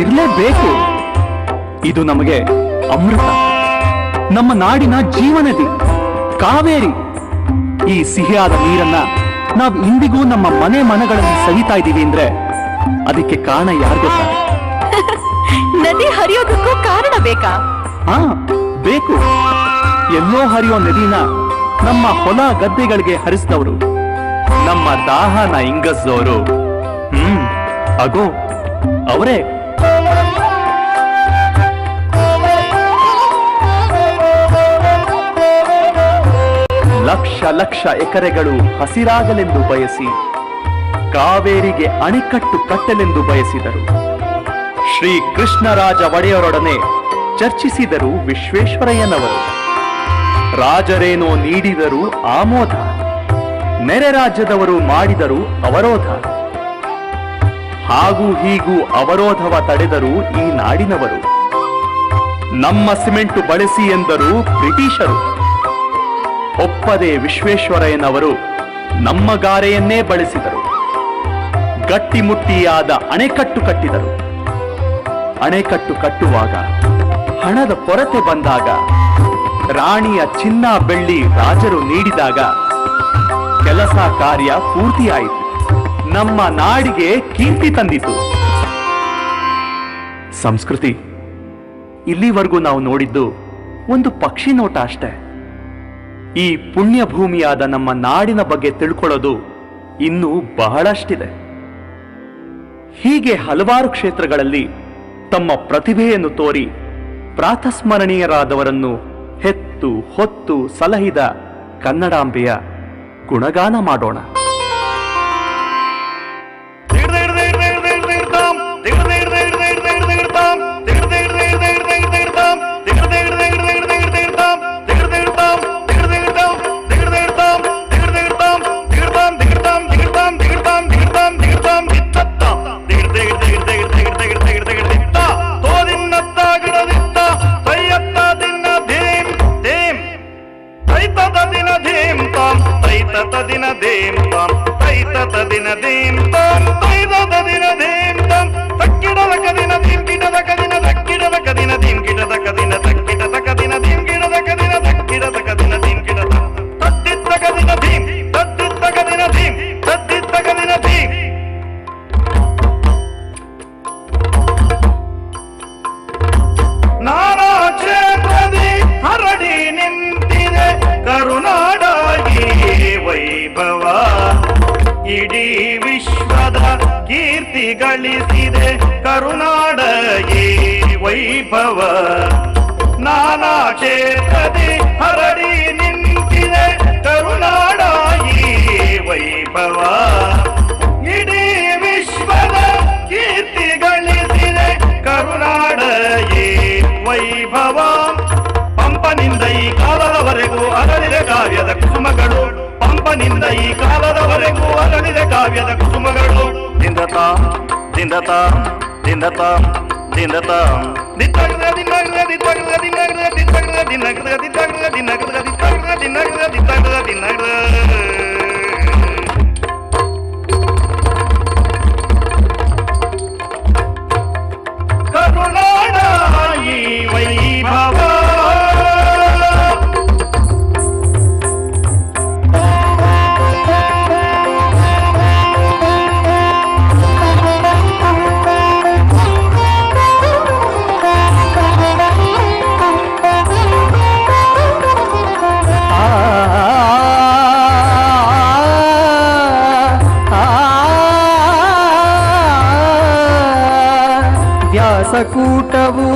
ಇರಲೇಬೇಕು, ಇದು ನಮಗೆ ಅಮೃತ, ನಮ್ಮ ನಾಡಿನ ಜೀವನದಿ ಕಾವೇರಿ. ಈ ಸಿಹಿಯಾದ ನೀರನ್ನ ನಾವು ಇಂದಿಗೂ ನಮ್ಮ ಮನೆ ಮನಗಳಲ್ಲಿ ಸವಿತಾ ಇದ್ದೀವಿ ಅಂದ್ರೆ ಅದಕ್ಕೆ ಕಾರಣ ಯಾರು ಗೊತ್ತಾ? ನದಿ ಹರಿಯೋದಕ್ಕೂ ಕಾರಣ ಬೇಕಾ? ಹಾ, ಬೇಕು. ಎಲ್ಲೋ ಹರಿಯೋ ನದಿನ ನಮ್ಮ ಹೊಲ ಗದ್ದೆಗಳಿಗೆ ಹರಿಸಿದವರು, ನಮ್ಮ ದಾಹನ ಇಂಗಸ್ದವರು, ಅಗೋ ಅವರೇ. ಲಕ್ಷ ಲಕ್ಷ ಎಕರೆಗಳು ಹಸಿರಾಗಲೆಂದು ಬಯಸಿ ಕಾವೇರಿಗೆ ಅಣೆಕಟ್ಟು ಕಟ್ಟಲೆಂದು ಬಯಸಿದರು. ಶ್ರೀ ಕೃಷ್ಣರಾಜ ಒಡೆಯರೊಡನೆ ಚರ್ಚಿಸಿದರು ವಿಶ್ವೇಶ್ವರಯ್ಯನವರು. ರಾಜರೇನೋ ನೀಡಿದರು ಆಮೋದ, ನೆರೆ ರಾಜ್ಯದವರು ಮಾಡಿದರು ಅವರೋಧ. ಹಾಗೂ ಹೀಗೂ ಅವರೋಧವ ತಡೆದರು ಈ ನಾಡಿನವರು. ನಮ್ಮ ಸಿಮೆಂಟು ಬಳಸಿ ಎಂದರು ಬ್ರಿಟಿಷರು. ಒಪ್ಪದೆ ವಿಶ್ವೇಶ್ವರಯ್ಯನವರು ನಮ್ಮ ಗಾರೆಯನ್ನೇ ಬಳಸಿದರು. ಗಟ್ಟಿಮುಟ್ಟಿಯಾದ ಅಣೆಕಟ್ಟು ಕಟ್ಟಿದರು. ಅಣೆಕಟ್ಟು ಕಟ್ಟುವಾಗ ಹಣದ ಕೊರತೆ ಬಂದಾಗ, ರಾಣಿಯ ಚಿನ್ನ ಬೆಳ್ಳಿ ರಾಜರು ನೀಡಿದಾಗ ಕೆಲಸ ಕಾರ್ಯ ಪೂರ್ತಿಯಾಯಿತು. ನಮ್ಮ ನಾಡಿಗೆ ಕೀರ್ತಿ ತಂದಿತು. ಸಂಸ್ಕೃತಿ ಇಲ್ಲಿವರೆಗೂ ನಾವು ನೋಡಿದ್ದು ಒಂದು ಪಕ್ಷಿ ನೋಟ ಅಷ್ಟೇ. ಈ ಪುಣ್ಯ ಭೂಮಿಯಾದ ನಮ್ಮ ನಾಡಿನ ಬಗ್ಗೆ ತಿಳ್ಕೊಳ್ಳೋದು ಇನ್ನೂ ಬಹಳಷ್ಟಿದೆ. ಹೀಗೆ ಹಲವಾರು ಕ್ಷೇತ್ರಗಳಲ್ಲಿ ತಮ್ಮ ಪ್ರತಿಭೆಯನ್ನು ತೋರಿ ಪ್ರಾತಸ್ಮರಣೀಯರಾದವರನ್ನು ಹೆತ್ತು ಹೊತ್ತು ಸಲಹಿದ ಕನ್ನಡಾಂಬೆಯ ಗುಣಗಾನ ಮಾಡೋಣ. ನಾನಾ ಕ್ಷೇತ್ರದಿ ಹರಡಿ ನಿಂತಿದೆ ಕರುನಾಡಾಗಿ ವೈಭವ. ಇಡೀ ವಿಶ್ವದ ಕೀರ್ತಿ ಗಳಿಸಿದೆ ಕರುನಾಡ ಈ ವೈಭವ. ನಾನಾ ಕ್ಷೇತ್ರದಿ ಹರಡಿ ನಿಂತಿದೆ ಕರುನಾಡ ಈ ವೈಭವ. ಇಡೀ ವಿಶ್ವದ ಕೀರ್ತಿ ಗಳಿಸಿದೆ ಕರುನಾಡ ಈ ವೈಭವ. ಪಂಪನಿಂದ ಈ ಕಾಲದವರೆಗೂ ಅರಳಿದ ಕಾವ್ಯದ ಕುಸುಮಗಳು, ಪಂಪನಿಂದ ಈ ಕಾಲದವರೆಗೂ ಅರಳಿದ ಕಾವ್ಯದ ಕುಸುಮಗಳು. ದಿಂದತ ದಿಂದತ ದಿಂದತ ದಿಂದತ ದಿತ್ತಗ್ರ ದಿನ್ನಗ್ರ ದಿತ್ತಗ್ರ ದಿನ್ನಗ್ರ ದಿತ್ತಗ್ರ ದಿನ್ನಗ್ರ ದಿತ್ತಗ್ರ ದಿನ್ನಗ್ರ ದಿತ್ತಗ್ರ ದಿನ್ನಗ್ರ ದಿತ್ತಗ್ರ ದಿನ್ನಗ್ರ. ಕರುನಾಡ ಈ ವೈಭವ. ವ್ಯಾಸಕೂಟವು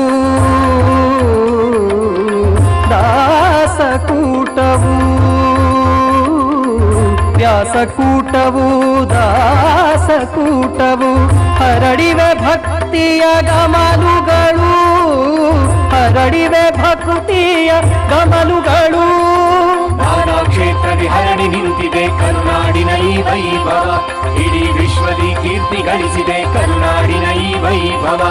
ದಾಸಕೂಟವು, ವ್ಯಾಸಕೂಟವು ದಾಸಕೂಟವು, ಹರಡಿವೆ ಭಕ್ತಿಯ ಗಮಲುಗಳು, ಹರಡಿವೆ ಭಕ್ತಿಯ ಗಮಲುಗಳು. ನಾನಾ ಕ್ಷೇತ್ರದಿ ಹರಡಿ ನಿಂತಿದೆ ಕರುನಾಡಿನ ಈ ವೈಭವ. ಇಡೀ ವಿಶ್ವ ವಿಶ್ವದಿ ಕೀರ್ತಿ ಗಳಿಸಿದೆ ಕರುನಾಡಿನ ಈ ವೈಭವ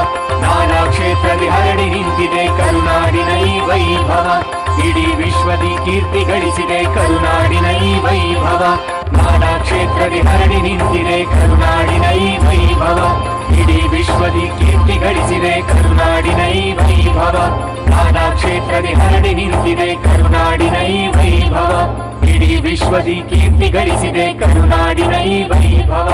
ನಾನಾ ಕ್ಷೇತ್ರದಿ ಹರಡಿ ನಿಂತಿದೆ ಕರುನಾಡಿನ ಈ ವೈಭವ ಇಡೀ ವಿಶ್ವದಿ ಕೀರ್ತಿ ಗಳಿಸಿದೆ ಕರುನಾಡಿನ ಈ ವೈಭವ ನಾನಾ ಕ್ಷೇತ್ರದಿ ಹರಡಿ ನಿಂತಿದೆ ಕರುನಾಡಿನ ಈ ವೈಭವ ಇಡೀ ವಿಶ್ವದಿ ಕೀರ್ತಿ ಗಳಿಸಿದೆ ಕರುನಾಡಿನ ಈ ವೈಭವ ನಾನಾ ಕ್ಷೇತ್ರದಿ ಹರಡಿ ನಿಂತಿದೆ ಕರುನಾಡಿನ ಈ ವೈಭವ ಇಡೀ ವಿಶ್ವದಿ ಕೀರ್ತಿ ಗಳಿಸಿದೆ ಕರುನಾಡಿನ ಈ ವೈಭವ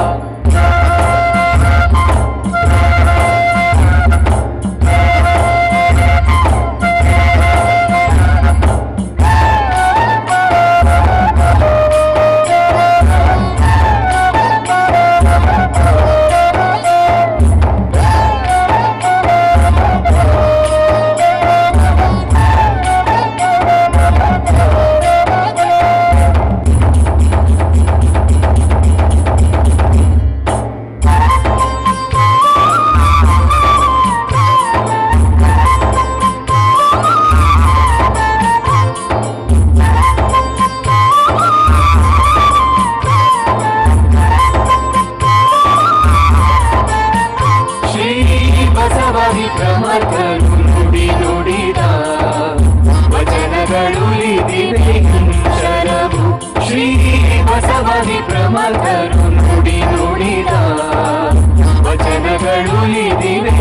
ಪ್ರಮಥರು ನುಡಿ ನುಡಿದ ವಚನಗಳು ಇದಿವೆ ಶರವು ಶ್ರೀ ಬಸವದಿ ಪ್ರಮಥರು ನುಡಿ ನುಡಿದ ವಚನಗಳು ಇದಿವೆ